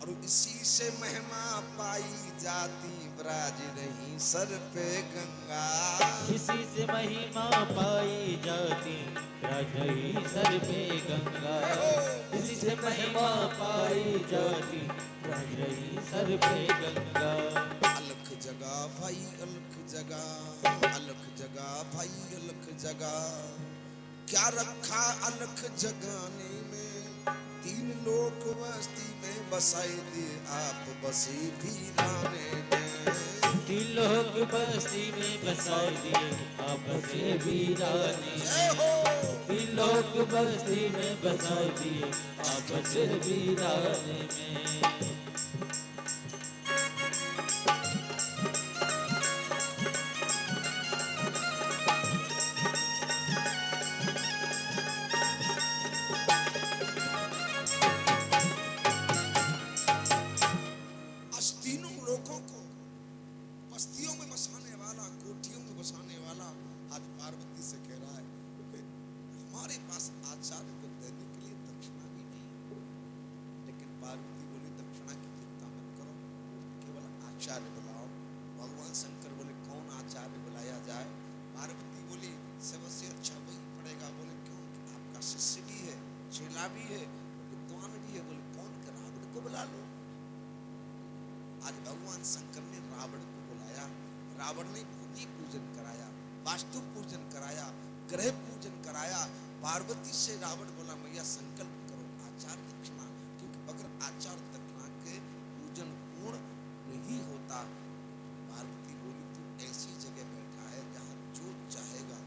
और इसी से महिमा पाई जाती, ब्राज नहीं सर पे गंगा, इसी से महिमा पाई जाती, ब्राज नहीं सर पे गंगा, इसी से महिमा पाई जाती, ब्राज नहीं सर पे गंगा। अलख जगा भाई अलख जगा, अलख जगा भाई अलख जगा, क्या रखा अलख जगाने में, 3 लोक बस्ती में बसाई दी आप बसे वीराने में, 3 लोक बस्ती में बसाई दिए आप बसे वीराने में, 3 लोक बस्ती में बसाई दिए आप बसे वीराने में। तुम्हारे पास आचार्य को देने के लिए दक्षिणा भी नहीं। लेकिन पार्वती बोली दक्षिणा की चिंता मत करो, केवल आचार्य बुलाओ। भगवान शंकर बोले कौन आचार्य बुलाया जाए? पार्वती बोली सबसे अच्छा वही पड़ेगा। बोले क्यों? आपका शिष्य भी है, चेला भी है, विद्वान भी है। बोले कौन? के रावण को बुला लो। आज भगवान शंकर ने रावण को बुलाया। रावण ने भूमि पूजन कराया, वास्तु पूजन कराया, ग्रह पूजन कराया। पार्वती से रावण बोला मैया संकल्प करो आचार्य दक्षिणा, क्योंकि अगर आचार्य दक्षिणा के पूजन पूर्ण नहीं होता। पार्वती बोली तू ऐसी जगह बैठा है जहां जो चाहेगा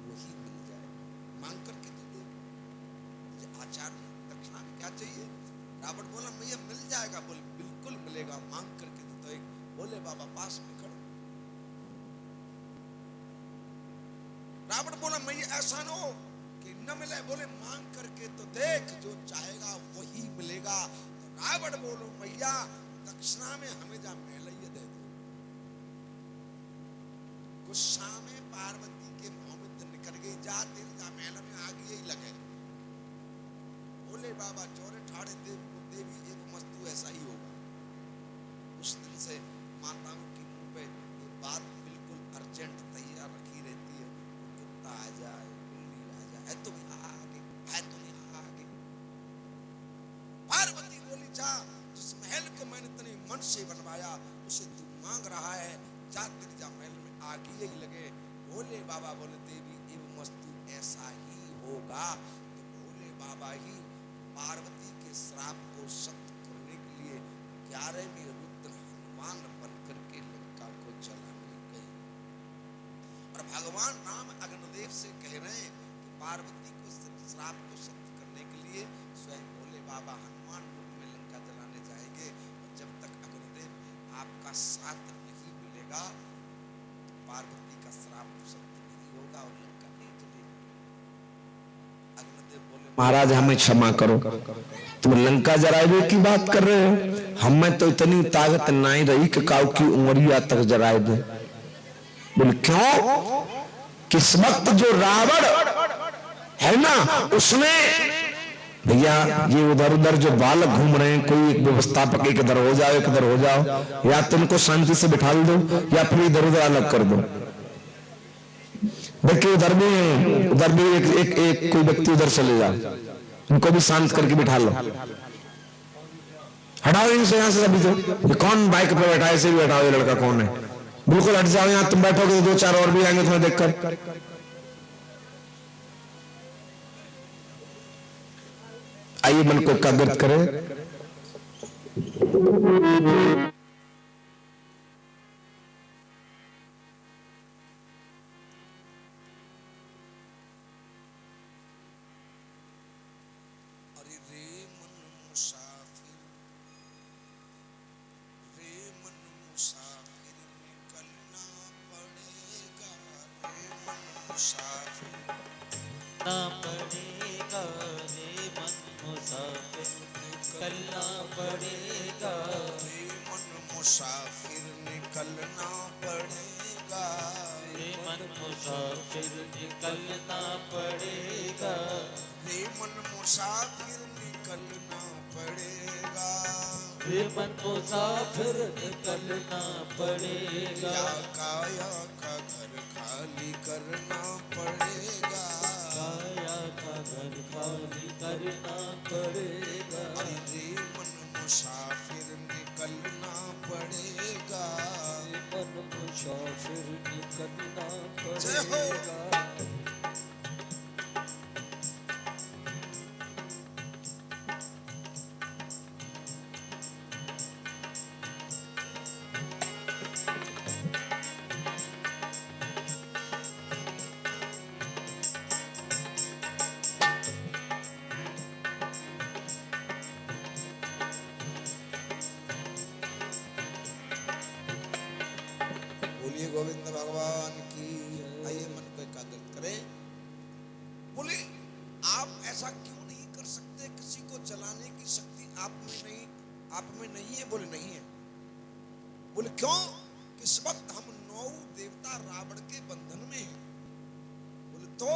वही मिल जाए, मांग करके तू दे। मुझे आचार्य दक्षिणा में क्या चाहिए? रावण बोला मैया मिल जाएगा। बोले बिल्कुल मिलेगा, मांग करके तो एक बोले बाबा पास में खड़ो। रावण बोला मैया ऐसा न हो कि न मिले। बोले मांग करके तो देख, जो चाहेगा वही मिलेगा। तो रावण बोलो मैया दक्षिणा में हमें जा मैलैया दे दो। गुस्सा में पार्वती के मुंह में निकल गई, जा तेरी जा मैल में आग यही लगे। बोले बाबा चौरे ठाड़े देवी एवं मस्तु ऐसा ही होगा। उस दिन से माताओं की मुंह पे ये बात बिल्कुल अर्जेंट तैयार रखी रहती है। कुत्ता आ जाए, बिल्ली आ जाए, तुम आगे, तुम आगे। पार्वती बोली जा, जिस महल को मैंने तेरे मन से बनवाया उसे तू मांग रहा है, जा तेरी जा महल में आग यही लगे। बोले बाबा बोले देवी एवं मस्तु ऐसा ही होगा। तो बोले बाबा ही पार्वती के श्राप को सत्य करने के लिए 11वें रुद्र हनुमान बनकर के लंका को जलाने गए। और भगवान राम अग्निदेव से कह रहे हैं कि पार्वती को श्राप को सत्य करने के लिए स्वयं भोले बाबा हनुमान रूप में लंका जलाने जाएंगे। और जब तक अग्निदेव आपका साथ नहीं मिलेगा तो पार्वती का श्राप सत्य नहीं होगा और लंका नहीं जलेगी। अग्निदेव बोले महाराज हमें क्षमा करो, तुम लंका जराए की बात कर रहे हो? हमें तो इतनी ताकत नहीं रही कि काऊ की उंगलियां तक जराए दे। बोले क्यों? किस वक्त जो रावण है ना, उसने भैया ये उधर उधर जो बालक घूम रहे हैं, कोई एक व्यवस्थापक एक इधर हो जाओ एक इधर हो जाओ, या तो इनको शांति से बिठा दो या फिर इधर उधर अलग कर दो। देखिए उधर भी एक कोई व्यक्ति उधर चले जाओ, इनको भी शांत करके बिठा लो। हटाओ इनसे यहां से। अभी तो ये कौन बाइक पे बैठा है? इसे भी बैठाओ, ये लड़का कौन है? बिल्कुल हट जाओ, यहां तुम बैठोगे तो 2-4 और भी आएंगे तुम्हें देखकर। आइए मन को एकाग्र करें। अरे रे मन मुसाफिर, रे मन मुसाफिर निकलना पड़ेगा। रे मन मुसाफिर ना पड़ेगा, रे मन मुसाफिर निकलना पड़ेगा। रे मन मुसाफिर निकलना पड़ेगा। रे मन मुसाफिर निकलना पड़ेगा। रे मन मुसाफिर निकलना पड़ेगा। रे मन मुसाफिर निकलना पड़ेगा। या काया का घर खाली करना पड़ेगा। काया का घर खाली करना पड़ेगा। अरे रे मन मुसाफिर निकलना पड़ेगा। रे मन मुसाफिर निकलना जय हो। पड़ेगा। बोलिए गोविंद भगवान की। आइए मन को एकाग्र करें। बोले आप ऐसा क्यों नहीं कर सकते? किसी को जलाने की शक्ति आप में नहीं है। बोले नहीं है। बोले क्यों? किस वक्त हम 9 देवता रावण के बंधन में हैं। बोले तो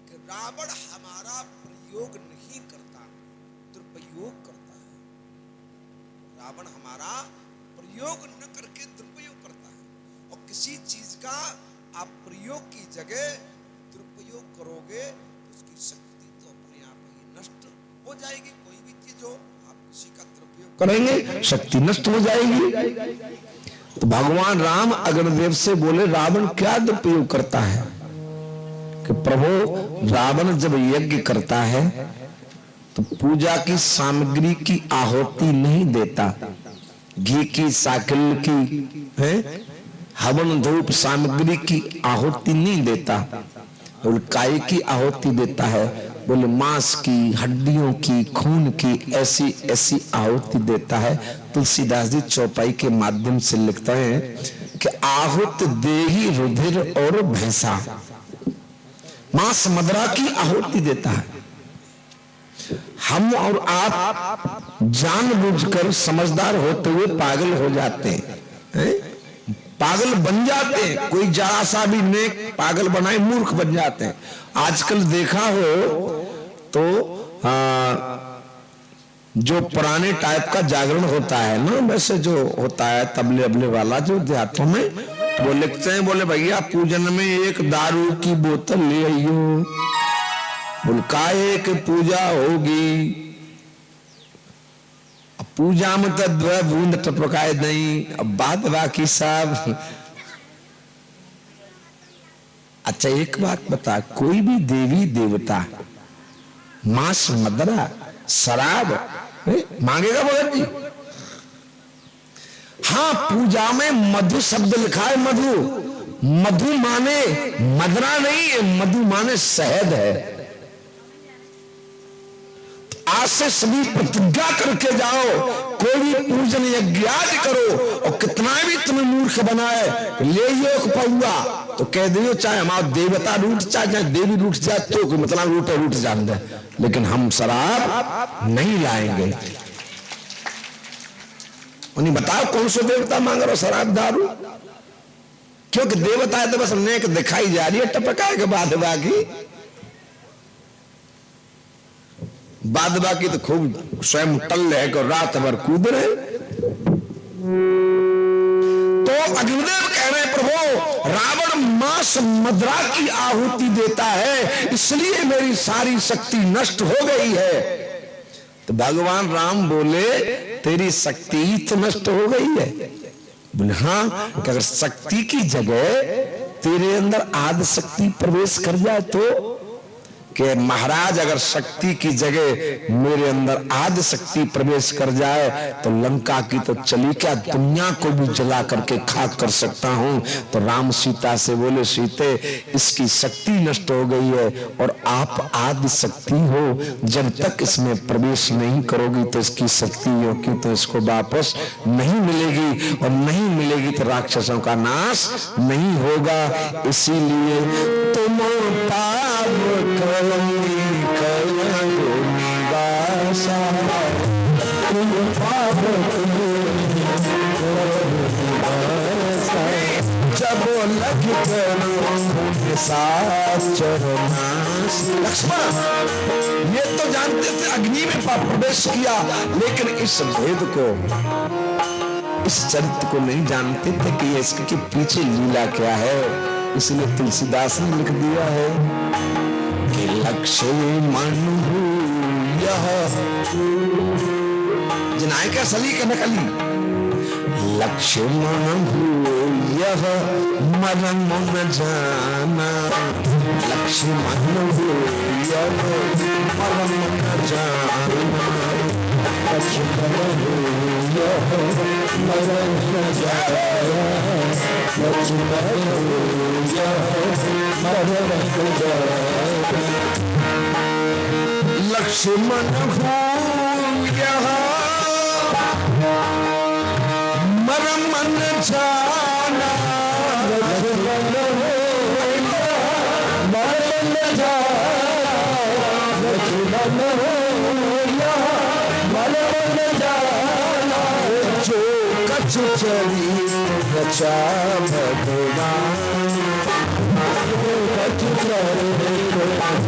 कि रावण हमारा प्रयोग नहीं करता, दुरुपयोग करता है। रावण हमारा प्रयोग न करके दुरुपयोग करता है। और किसी चीज का आप प्रयोग की जगह दुरुपयोग करोगे तो उसकी शक्ति तो अपने आप ही नष्ट हो जाएगी। कोई भी चीज हो, आप किसी का दुरुपयोग करेंगे शक्ति नष्ट हो जाएगी। तो भगवान राम अग्निदेव से बोले रावण क्या दुरुपयोग करता है? कि प्रभु रावण जब यज्ञ करता है तो पूजा की सामग्री की आहुति नहीं देता, घी की साकिल की है हवन धूप सामग्री की आहुति नहीं देता, और काय की आहुति देता है। बोले मांस की, हड्डियों की, खून की ऐसी ऐसी आहुति देता है। तुलसीदास जी चौपाई के माध्यम से लिखते हैं कि आहुत देही रुधिर और भैंसा, मांस मदरा की आहुति देता है। हम और आप जानबूझकर समझदार होते हुए पागल हो जाते हैं, पागल बन जाते हैं। कोई जरा सा भी नेक पागल बनाए मूर्ख बन जाते हैं। आजकल देखा हो तो जो पुराने टाइप का जागरण होता है ना, वैसे जो होता है तबले अबले वाला जो देहातों में, वो लिखते हैं बोले भैया पूजन में एक दारू की बोतल ले आइयो, बुलकाए के पूजा होगी। अब पूजा में तो बूंद टपकाए नहीं, अब बात बाकी सब। अच्छा एक बात बता, कोई भी देवी देवता मांस मदरा शराब मांगेगा भगत जी? हाँ, पूजा में मधु शब्द लिखा है। मधु, मधु माने मदरा नहीं है, मधु माने शहद है। आज से सभी प्रतिज्ञा करके जाओ, कोई भी पूजन यज्ञ करो और कितना भी तुम्हें मूर्ख बनाए, ले एक पौआ तो कह दियो, चाहे हमारा देवता रूठ चाहे देवी रूठ जाए तो कोई मतलब रूठ जान दे, लेकिन हम शराब नहीं लाएंगे। उन्हें बताओ कौन सा देवता मांग रहे हो शराब दारू? क्योंकि देवता है तो बस नेक दिखाई जा रही है, टपकाए के बाद बाकी तो खूब स्वयं टल रहे और रात भर कूद रहे। तो अग्निदेव कह रहे प्रभु रावण मांस मदरा की आहुति देता है, इसलिए मेरी सारी शक्ति नष्ट हो गई है। तो भगवान राम बोले तेरी शक्ति तो नष्ट हो गई है? बोले हाँ, कि अगर शक्ति की जगह तेरे अंदर आदि शक्ति प्रवेश कर जाए तो? कि महाराज अगर शक्ति की जगह मेरे अंदर आदि शक्ति प्रवेश कर जाए तो लंका की तो चली क्या, दुनिया को भी जला करके खाक कर सकता हूं। तो राम सीता से बोले सीते इसकी शक्ति नष्ट हो गई है और आप आदि शक्ति हो, जब तक इसमें प्रवेश नहीं करोगी तो इसकी शक्तियों की तो इसको वापस नहीं मिलेगी, और नहीं मिलेगी तो राक्षसों का नाश नहीं होगा। इसीलिए तुम पाप जब लग लक्ष्मण ये तो जानते थे अग्नि में प्रवेश किया, लेकिन इस भेद को, इस चरित्र को नहीं जानते थे कि इसके पीछे लीला क्या है। इसलिए तुलसीदास ने लिख दिया है कि लक्ष्मण यह जिनाए का सली का नकली, लक्ष्मण यह मरम न जाना, लक्ष्मण यह मरम न जाना, लक्ष्मण यह मरम न जाना, लक्ष्मण यह मरम न जाना, लक्ष्मण यह मरम न जाना, मरम न जाना, लक्ष्मण यह मरम न जाना, जो कछु चरित रचा भगवान, कछु चरित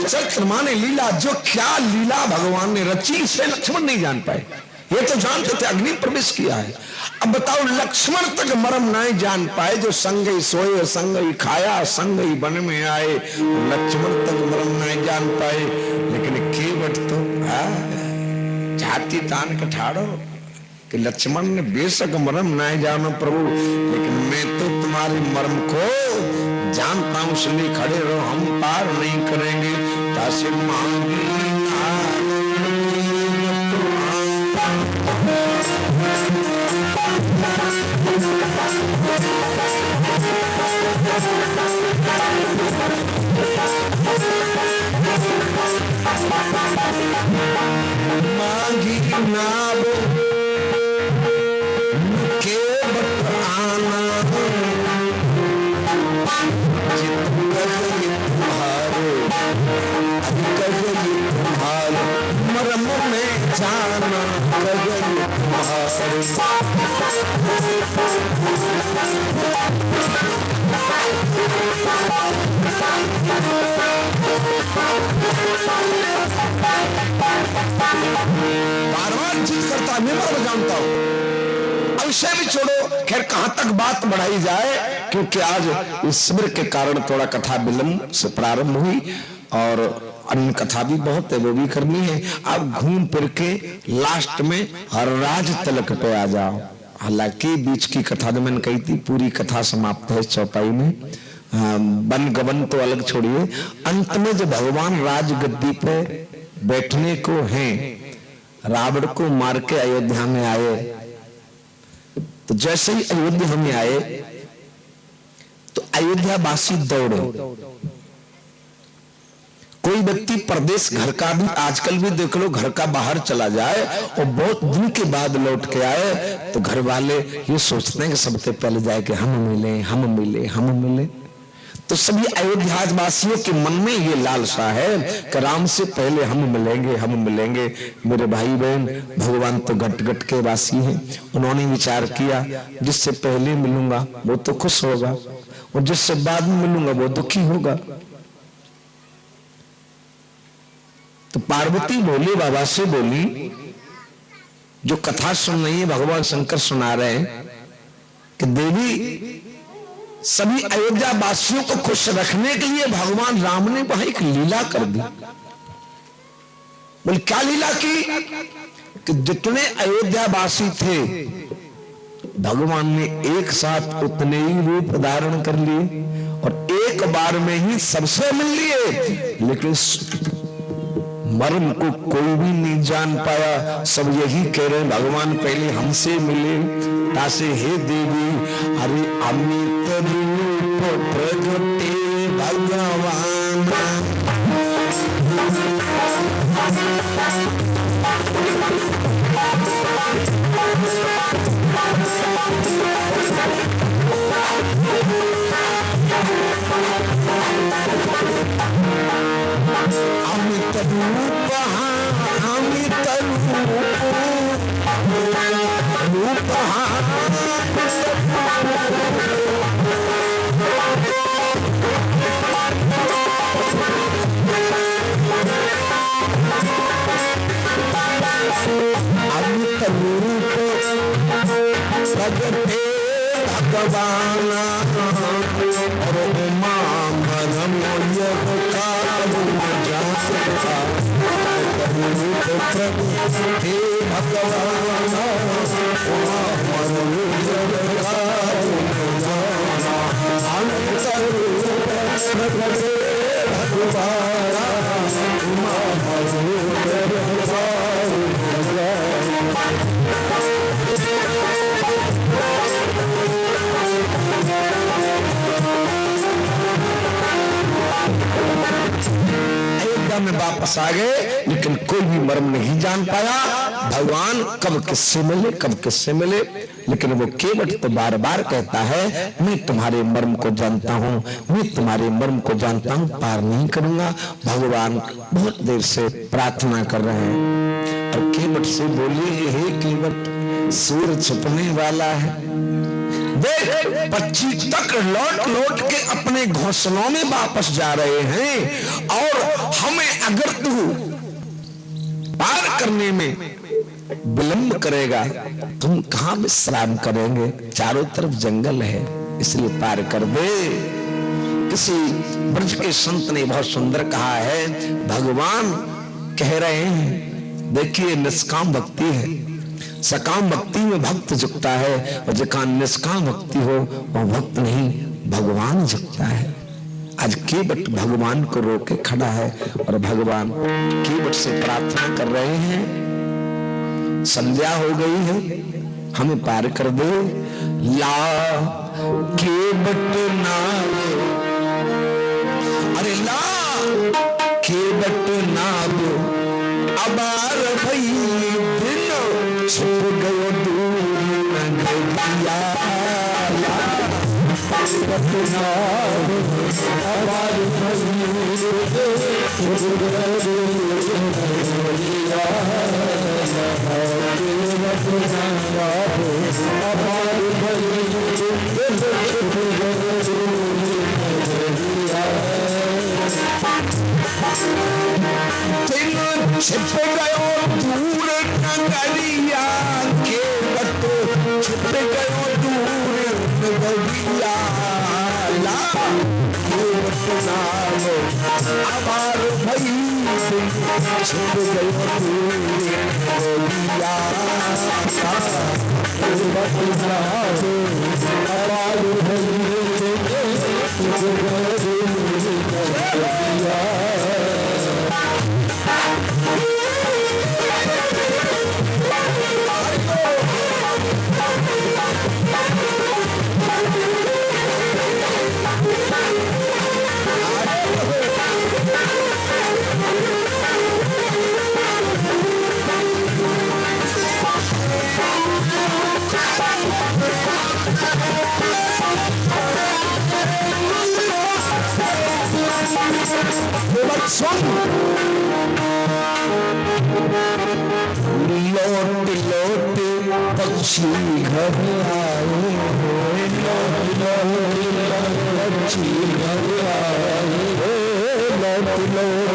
चरित्र माने लीला, जो क्या लीला भगवान ने रची इसे लक्ष्मण नहीं जान पाए। ये तो जानते थे अग्नि प्रवेश किया है। अब बताओ लक्ष्मण तक मर्म नहीं जान पाए, जो संग ही सोए संग ही खाया संग ही वन में आए, लक्ष्मण तक मर्म नहीं जान पाए। लेकिन केवट तो छाती तान के ठाड़ो कि लक्ष्मण ने बेशक मर्म नहीं जानो प्रभु, लेकिन मैं तो तुम्हारे मर्म को जानता हूं, इसलिए खड़े रहो, हम पार नहीं करेंगे। दासी मांगी मांगी नाब के बट आना, तुम्हारे मरम में जाना बार बार जिद करता है, मैं मर्म जानता हूं। अब इसे भी छोड़ो, खैर कहां तक बात बढ़ाई जाए, क्योंकि आज इस शिविर के कारण थोड़ा कथा विलंब से प्रारंभ हुई और अन्य कथा भी बहुत है, वो भी करनी है। अब घूम फिर के लास्ट में राज तिलक पे आ जाओ। हालांकि बीच की कथा जो मैंने कही थी, पूरी कथा समाप्त है चौपाई में। वन गवन तो अलग छोड़िए, अंत में जब भगवान राज गद्दी पे बैठने को हैं, रावण को मार के अयोध्या में आए, तो जैसे ही अयोध्या में आए तो अयोध्या वासी दौड़े। कोई व्यक्ति परदेश घर का भी आजकल भी देख लो, घर का बाहर चला जाए और बहुत दिन के बाद लौट के आए तो घर वाले ये सोचते हैं कि सबसे पहले जाए कि हम मिले हम मिले हम मिले। तो सभी अयोध्या वासियों के मन में ये लालसा है कि राम से पहले हम मिलेंगे हम मिलेंगे। मेरे भाई बहन, भगवान तो घट घट के वासी हैं। उन्होंने विचार किया जिससे पहले मिलूंगा वो तो खुश होगा और जिससे बाद में मिलूंगा वो दुखी होगा। तो पार्वती बोली, बाबा से बोली, जो कथा सुन रही है भगवान शंकर सुना रहे हैं कि देवी सभी अयोध्या वासियों को खुश रखने के लिए भगवान राम ने वहां एक लीला कर दी। बोले क्या लीला की? कि जितने अयोध्या वासी थे भगवान ने एक साथ उतने ही रूप धारण कर लिए और एक बार में ही सबसे मिल लिए, लेकिन मर्म को कोई भी नहीं जान पाया। सब यही कह रहे भगवान पहले हमसे मिले। तासे हे देवी, अरे अमित रूप प्रगटे भगवान, अमित रूप अमित रूप अमित रूप प्रगटे भगवान और उमा मरम हे भगवान में वापस आ गए, लेकिन कोई भी मर्म नहीं जान पाया भगवान कब किससे मिले कब किससे मिले। लेकिन वो केवट तो बार बार कहता है मैं तुम्हारे मर्म को जानता हूं, मैं तुम्हारे मर्म को जानता हूं, पार नहीं करूंगा। भगवान बहुत देर से प्रार्थना कर रहे हैं। और केवट से बोली, हे केवट, सूर छुपने वाला है। देख, पक्षी तक लौट लौट के अपने घोंसलों में वापस जा रहे हैं, और हमें अगर तू पार करने में विलंब करेगा, तुम कहां विश्राम करेंगे? चारों तरफ जंगल है, इसलिए पार कर दे। किसी ब्रज के संत ने बहुत सुंदर कहा है, भगवान कह रहे हैं, देखिए निष्काम भक्ति है, सकाम भक्ति में भक्त झुकता है, और जहां निष्काम भक्ति हो वह भक्त नहीं, भगवान झुकता है। आज केवट भगवान को रोके खड़ा है, और भगवान केवट से प्रार्थना कर रहे हैं, संध्या हो गई है, हमें पार कर दे। ला केवट नाव, अरे ला केवट नाव, अबार भई दिन छुप गयो दूर नगरिया। ला केवट नाव, अबार भई छुप गयो दूर नगरिया। छिप गयो दूर नगरिया, केवट छिप गयो दूर नगरिया। ला केवट नाम, अबार भई छिप गयो दूर नगरिया। केवट नाम, अबार भई छिप गयो दूर नगरिया। लौट लौट पक्षी घर आए, लौट लौट पक्षी घर आए, लौट लौट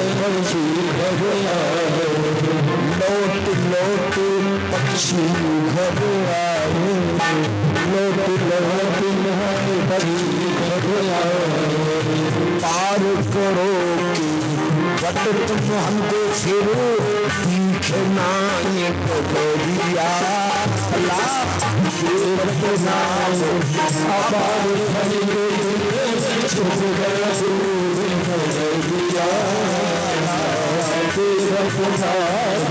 पक्षी घर आए, लौट लौट पक्षी घर आए, लौट लौट पक्षी घर आए। पार करो बट तुम हमको फिर दिखना ये डगरिया। ला केवट नाम, अबार भई छुप गयो दूर नगरिया। केवट नाम,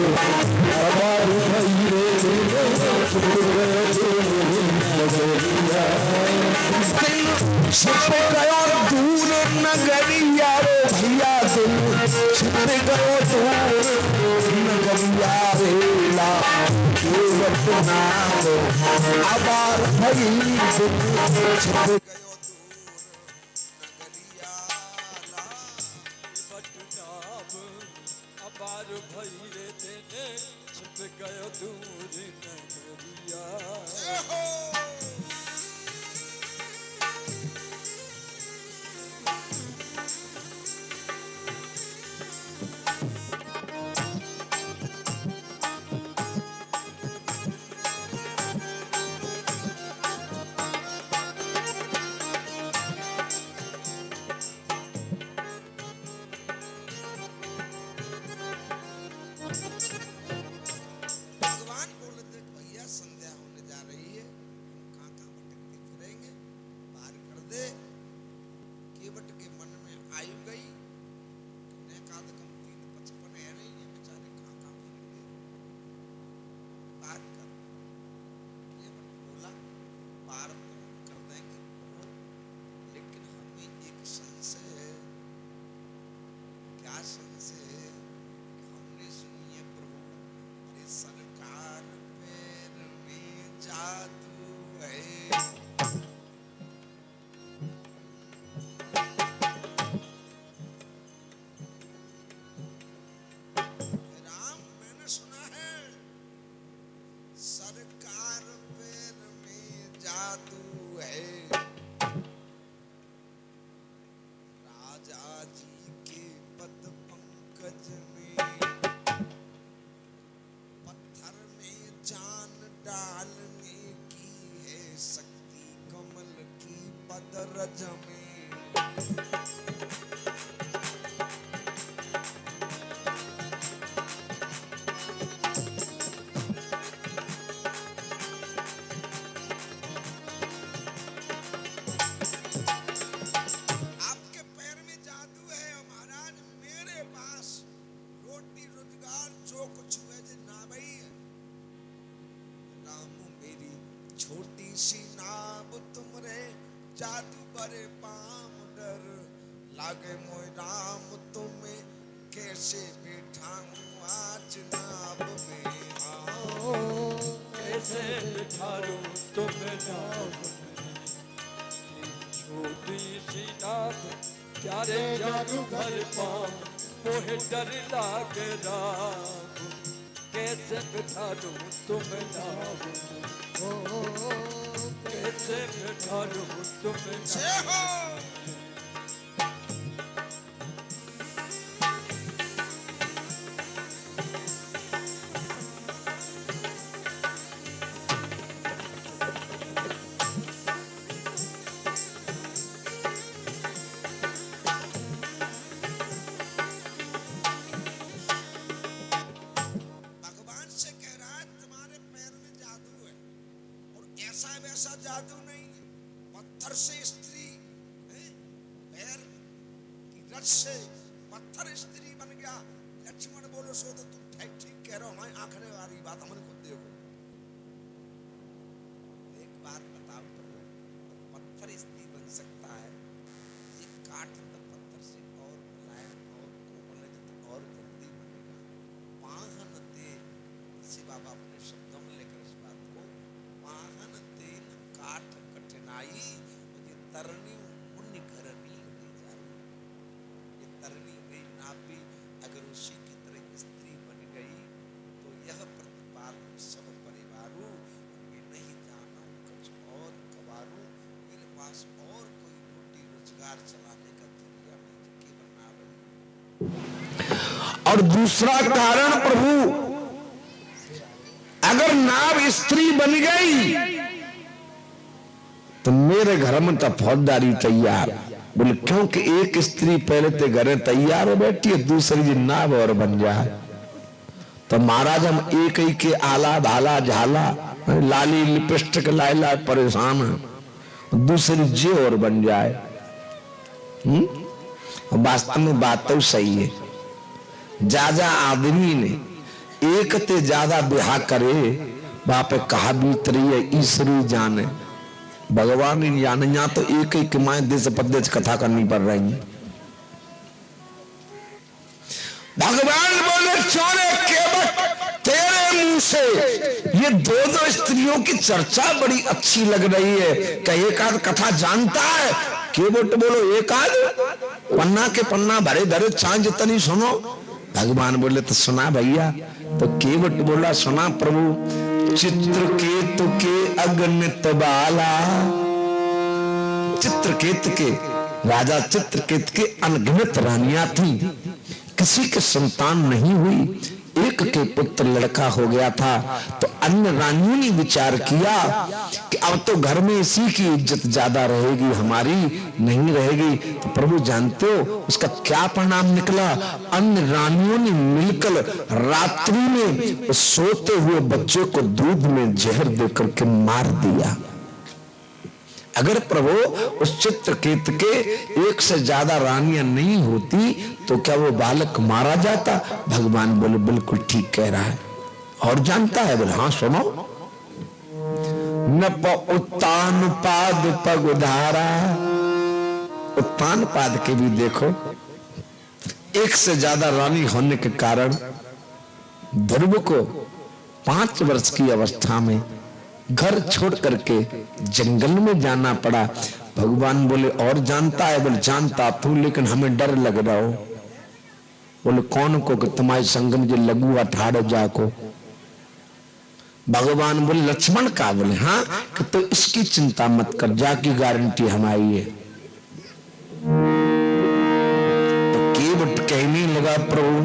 अबार भई छुप गयो दूर नगरिया। छिप गयो दूर नगरिया, रे भैया दिल छिप गयो दूर नगरिया। रे ला केवट नाम, अबार भई छिप गयो दूर नगरिया। ला केवट नाम, अबार भई रे तेने छिप गयो दूर नगरिया। जय हो। भगवान बोले थे, भैया संध्या होने जा रही है, कहाँ कहाँ भटकते फिरेंगे, पार कर दे। केवट के मन में आयु गई, कादकम 355 है नहीं, ये बेचारे कहाँ कहाँ फिरेंगे, पार कर। केवट बोला, पार तो कर देंगे, लेकिन हमें एक संशय है। क्या संशय है? हमने सुनी है प्रभु, अरे सरकार पैर में जादू है। राम मैंने जादू है राजा जी के पद पंकज में, पत्थर में जान डालने की है शक्ति कमल की पद रज में। छोटी सी नाव तुमरे जादू बरे पाम डर लागे मोय राम तुम्हें कैसे बिठाऊं आज नाव में। कैसे बिठाऊं तुम नाव में, छोटी सी नाव प्यारे जादू भर पाम मोहे डर लागे राम। कैसे बिठाऊं तुम नाव में, कैसे बिठाऊं तुम नाव में। ऐसा जादू नहीं है, पत्थर से स्त्री पैर की रच से पत्थर स्त्री बन गया। लक्ष्मण बोलो सो तो तुम ठीक कह रहे हो, हमारी आंखने वाली बात हमने खुद देखो। एक बात बताओ प्रभु, पत्थर स्त्री बन सकता है, ये काट तो पत्थर से और मुलायम और कोमल है और जल्दी बनेगा। वाहन दे से बाबा अपने शब्दों में लेकर इस बात को, वाहन तेन काठ कठिनाई ये तरनी पुण्य करनी हो जाए। ये तरनी गई नापी अगर उसी की तरह स्त्री बन गई तो यह प्रतिपाल सब परिवारों ये नहीं जाना कुछ और कबारू, मेरे पास और कोई रोटी रोजगार चलाने का जरिया नहीं, केवल नाव। और दूसरा कारण प्रभु, अगर नाव स्त्री बन गई तो मेरे घर में तो फौजदारी तैयार। बोले क्योंकि एक स्त्री पहले ते घरे तैयार हो बैठी है, दूसरी जी नाव और बन जाए तो महाराज हम एक ही के आला भाला झाला लाली लिपस्टिक लाइला परेशान है, दूसरी जी और बन जाए। वास्तव में बात तो सही है, ज्यादा आदमी ने एक ते ज्यादा ब्याह करे बाप कहा बीत रही है ईश्वरी जाने, भगवान ही जाने। यहाँ तो एक ही कमाए देश पद्देश कथा करनी पड़ रही है। भगवान बोले चोरे केवट तेरे मुंह से ये दो स्त्रियों की चर्चा बड़ी अच्छी लग रही है, क्या एक आध कथा जानता है? केवट बोलो एक आध पन्ना के पन्ना भरे भरे चांद जितनी सुनो। भगवान बोले तो सुना भैया, तो केवट बोला सुना प्रभु। चित्रकेतु के अगणित बाला, चित्रकेतु के राजा चित्रकेतु के अनगिनत रानियां थी, किसी के संतान नहीं हुई, एक के पुत्र लड़का हो गया था। तो अन्य रानियों ने विचार किया कि अब तो घर में इसी की इज्जत ज्यादा रहेगी, हमारी नहीं रहेगी। तो प्रभु जानते हो उसका क्या परिणाम निकला? अन्य रानियों ने मिलकर रात्रि में सोते हुए बच्चे को दूध में जहर देकर के मार दिया। अगर प्रभु उस चित्रकेतु के एक से ज्यादा रानियां नहीं होती तो क्या वो बालक मारा जाता? भगवान बोले बिल्कुल ठीक कह रहा है। और जानता है? बोले हाँ सुनो। न उत्तान पाद पग उधारा, उत्तान पाद के भी देखो, एक से ज्यादा रानी होने के कारण ध्रुव को 5 वर्ष की अवस्था में घर छोड़ करके जंगल में जाना पड़ा। भगवान बोले और जानता है? बोले जानता तू, लेकिन हमें डर लग रहा हो। बोले कौन को? कि तुम्हारे संग में जो लगुआ ठाड़ जाको। भगवान बोले लक्ष्मण का? बोले हाँ, कि तो इसकी चिंता मत कर, जाकी गारंटी हमारी है। तो केवट कहने लगा प्रभु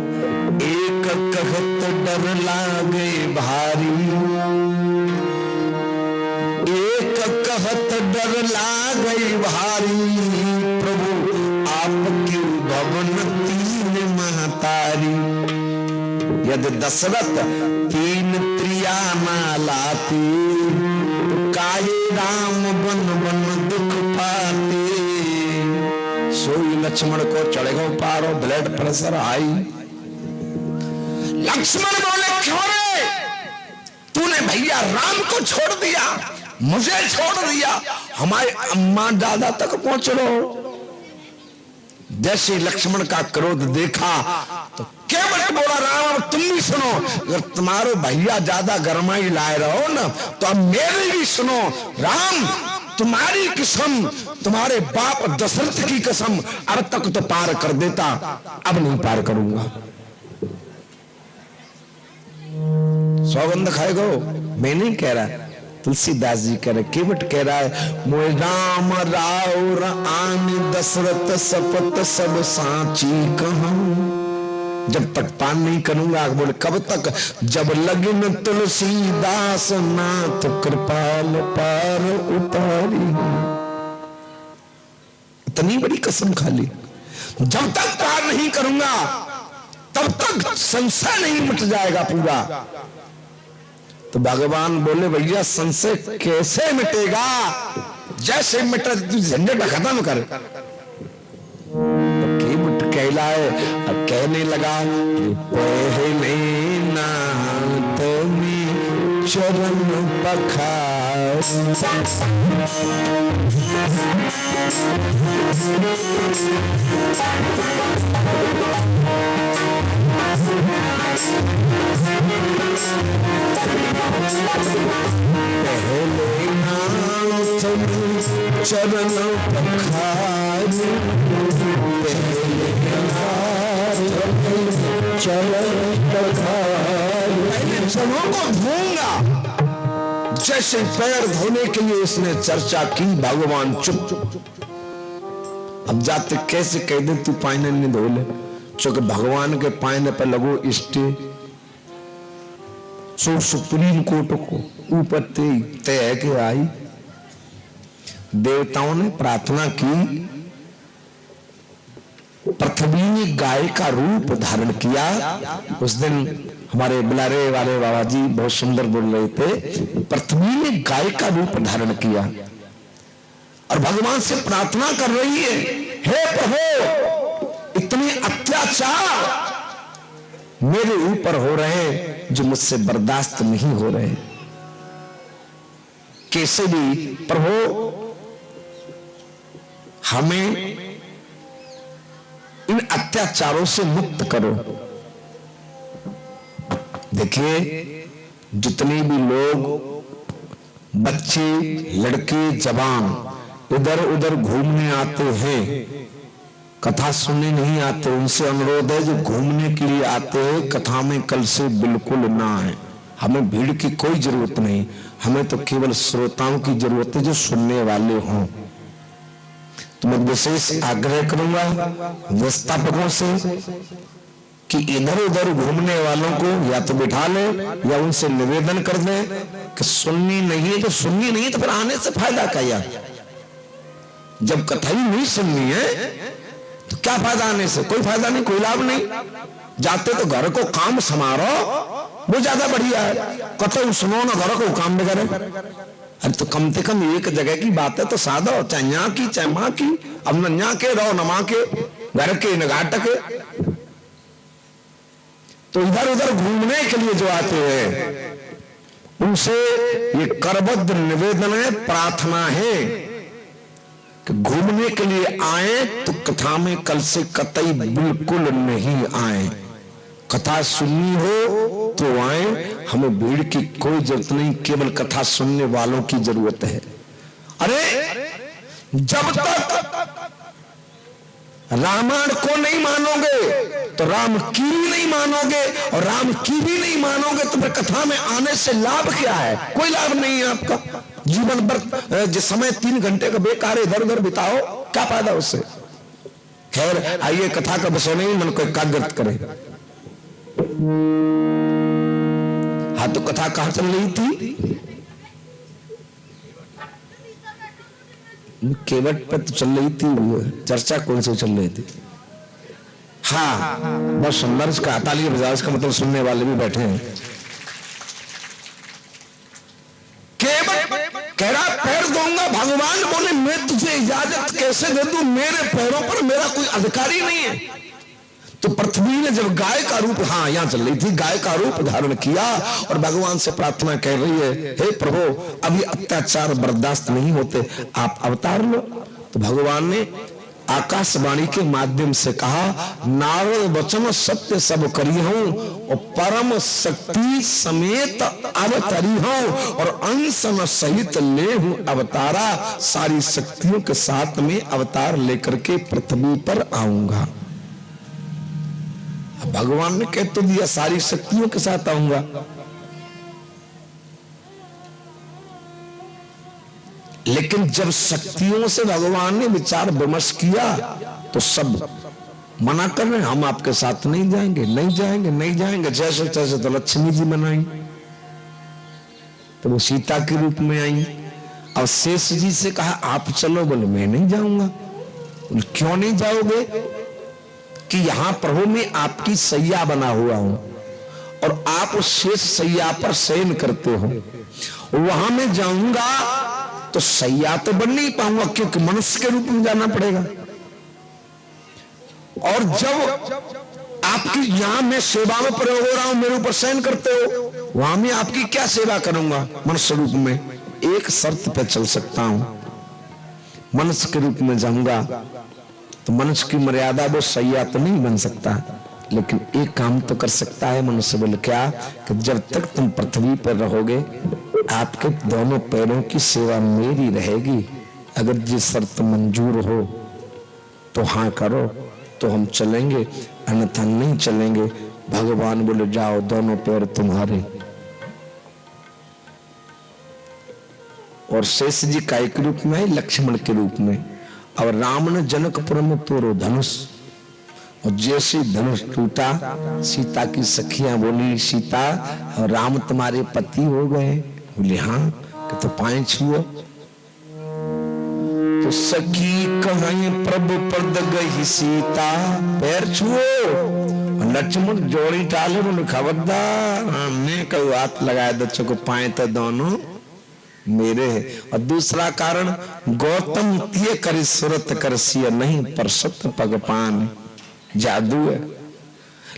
एक कहत डर लागे भारी, एक कहत डर लागे भारी, प्रभु आपकी भवन तीन महतारी, यदि दशरथ तीन प्रिया ना लाती, काहे राम बन बन दुख पाते। सोई लक्ष्मण को चढ़ेगा पारो, ब्लड प्रेशर हाई। लक्ष्मण बोले क्यों रे, तूने भैया राम को छोड़ दिया, मुझे छोड़ दिया, हमारे अम्मा दादा तक पहुंच लो। जैसे लक्ष्मण का क्रोध देखा तो केवट बोला राम तुम भी सुनो, अगर तुम्हारे भैया ज्यादा गरमाई लाए रहो ना तो अब मेरी भी सुनो। राम तुम्हारी कसम, तुम्हारे बाप दशरथ की कसम, अब तक तो पार कर देता, अब नहीं पार करूंगा। सौगंध खाएगा, मैं नहीं कह रहा, तुलसीदास जी कह रहे, केवट कह रहा है मोय राम राउर आन दशरथ सपत सब साची कहूं, जब तक पान नहीं करूंगा। बोले कब तक? जब लगिन तुलसीदास नाथ कृपाल पार उतारी। इतनी बड़ी कसम खा ली, जब तक पार नहीं करूंगा तब तक संशय नहीं मिट जाएगा पूरा। तो भगवान बोले भैया संशय कैसे मिटेगा, जैसे मिटे तू झंझट खत्म कर। तो केवट कहलाए और कहने लगा पहले नाथ में चरण पखार, पहले नाथ में चरण पखार, पहले नाथ में चरण पखार। पहले चरणों को धोऊंगा। जैसे पैर धोने के लिए इसने चर्चा की, भगवान चुप। अब जाते कैसे कह दे तू पायने नहीं धो ले, चूंकि भगवान के पायने पर लगो स्टे, सो सुप्रीम कोर्ट को ऊपर तय के आई। देवताओं ने प्रार्थना की, पृथ्वी ने गाय का रूप धारण किया। उस दिन हमारे बुलारे वाले बाबा जी बहुत सुंदर बोल रहे थे, पृथ्वी ने गाय का रूप धारण किया और भगवान से प्रार्थना कर रही है, हे प्रभु इतने अत्याचार मेरे ऊपर हो रहे हैं जो मुझसे बर्दाश्त नहीं हो रहे, कैसे भी प्रभु हमें इन अत्याचारों से मुक्त करो। देखिए जितने भी लोग बच्चे लड़के जवान इधर उधर घूमने आते हैं, कथा सुनने नहीं आते, उनसे अनुरोध है जो घूमने के लिए आते हैं कथा में कल से बिल्कुल ना है। हमें भीड़ की कोई जरूरत नहीं, हमें तो केवल श्रोताओं की जरूरत है जो सुनने वाले हों। तो मैं विशेष आग्रह करूंगा व्यवस्थापकों से कि इधर उधर घूमने वालों को या तो बिठा ले या उनसे निवेदन कर दे कि सुननी नहीं है तो सुननी नहीं, तो फिर आने से फायदा क्या? जब कथा ही नहीं सुननी है तो क्या फायदा आने से? कोई फायदा नहीं, कोई लाभ नहीं। जाते तो घर को काम समारो, वो ज्यादा बढ़िया है। कथा सुनो ना, घर को काम भी करे। अरे तो कम से कम एक जगह की बात है तो साधो, चाहे यहाँ की चाहे माँ की। अब न यहाँ के रहो न माँ के, घर के न घाट के। तो इधर उधर घूमने के लिए जो आते हैं उनसे ये करबद्ध निवेदन है, प्रार्थना है कि घूमने के लिए आए तो कथा में कल से कतई बिल्कुल नहीं आए। कथा सुननी हो तो आए, हमें भीड़ की कोई जरूरत नहीं, केवल कथा सुनने वालों की जरूरत है। अरे जब तक रामायण को नहीं मानोगे तो राम की भी नहीं मानोगे, और राम की भी नहीं मानोगे तो फिर कथा में आने से लाभ क्या है? कोई लाभ नहीं है आपका। जीवन भर जिस समय 3 घंटे का बेकार इधर उधर बिताओ, क्या फायदा उससे? खैर आइए, कथा का विषय नहीं, मन को एकाग्रत करें। हाँ, तो कथा कहां चल रही थी? केवट पर तो चल रही थी चर्चा। कौन सी चल रही थी? हाँ, बहुत सुंदर। इसका ताली बजाओ, इसका मतलब सुनने वाले भी बैठे हैं। केवट कह रहा पैर दूंगा। भगवान बोले मैं तुझे इजाजत कैसे दे दूं? मेरे पैरों पर मेरा कोई अधिकारी नहीं है। तो पृथ्वी ने जब गाय का रूप, हाँ यहां चल रही थी, गाय का रूप धारण किया और भगवान से प्रार्थना कर रही है, हे प्रभु अभी अत्याचार बर्दाश्त नहीं होते, आप अवतार लो। तो भगवान ने आकाशवाणी के माध्यम से कहा, नारद वचन सत्य सब करी हूं और परम शक्ति समेत अवतरी हूं और अंश सहित ले हूं अवतारा। सारी शक्तियों के साथ में अवतार लेकर के पृथ्वी पर आऊंगा। भगवान ने कह तो दिया सारी शक्तियों के साथ आऊंगा, लेकिन जब शक्तियों से भगवान ने विचार विमर्श किया तो सब मना कर रहे हैं, हम आपके साथ नहीं जाएंगे, नहीं जाएंगे, नहीं जाएंगे। जैसे तैसे तो लक्ष्मी जी बनाई, तो वो सीता के रूप में आई। और शेष जी से कहा आप चलो, बोले मैं नहीं जाऊंगा। बोले क्यों नहीं जाओगे? कि यहां प्रभु में आपकी सैया बना हुआ हूं और आप उस शेष सैया पर शयन करते हो। वहां मैं जाऊंगा तो सैया तो बन नहीं पाऊंगा, क्योंकि मनुष्य के रूप में जाना पड़ेगा। और जब आपकी यहां मैं सेवा में प्रयोग हो रहा हूं, मेरे ऊपर शयन करते हो, वहां मैं आपकी क्या सेवा करूंगा मनुष्य रूप में? एक शर्त पे चल सकता हूं, मनुष्य के रूप में जाऊंगा तो मनुष्य की मर्यादा वो सैया तो नहीं बन सकता, लेकिन एक काम तो कर सकता है मनुष्य। बोले क्या? कि जब तक तुम पृथ्वी पर रहोगे आपके दोनों पैरों की सेवा मेरी रहेगी। अगर ये शर्त मंजूर हो तो हाँ करो, तो हम चलेंगे, अन्यथा नहीं चलेंगे। भगवान बोले जाओ, दोनों पैर तुम्हारे। और शेष जी काय के रूप में, लक्ष्मण के रूप में। और राम ने जनकपुर में तोड़ो धनुष, और जैसे धनुष टूटा सीता की सखियां बोली, सीता और राम तुम्हारे पति हो गए? बोले हाँ। कि तो पाए छुओ। तो सखी कहें प्रभु पद गई सीता, पैर छुओ। लक्ष्मण जोड़ी डाले, बोले खबरदार, हमने कभी हाथ लगाया बच्चों को, पाए तो दोनों मेरे है। और दूसरा कारण, गौतम तिये कर सुरत कर सिया नहीं, पर सत्य पगपान जादू है।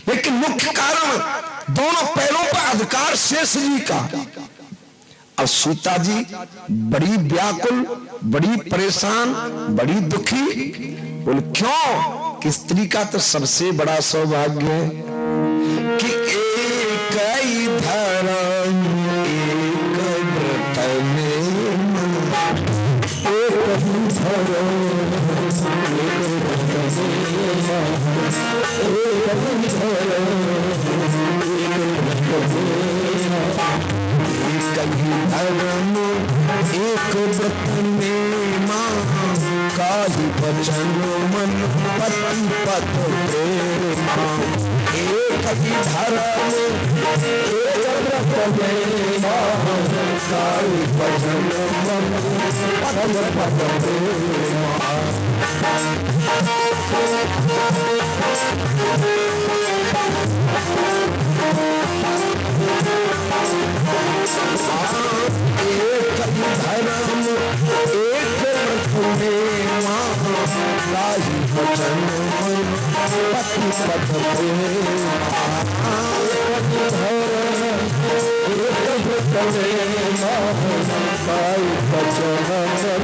लेकिन मुख्य कारण दोनों पैरों पर अधिकार शेष जी का। अब सीता जी बड़ी व्याकुल, बड़ी परेशान, बड़ी दुखी। बोले क्यों? कि स्त्री का तो सबसे बड़ा सौभाग्य है कि एक ही धर्म एक व्रत में मां काहि वचन मन पति पथ प्रेमा। एक ही धर्म एक व्रत में मां काहि वचन मन पति पथ प्रेमा। एक धर्म एक व्रत में मां काहि वचन मन पति पथ प्रेमा। एक व्रत में मां काहि वचन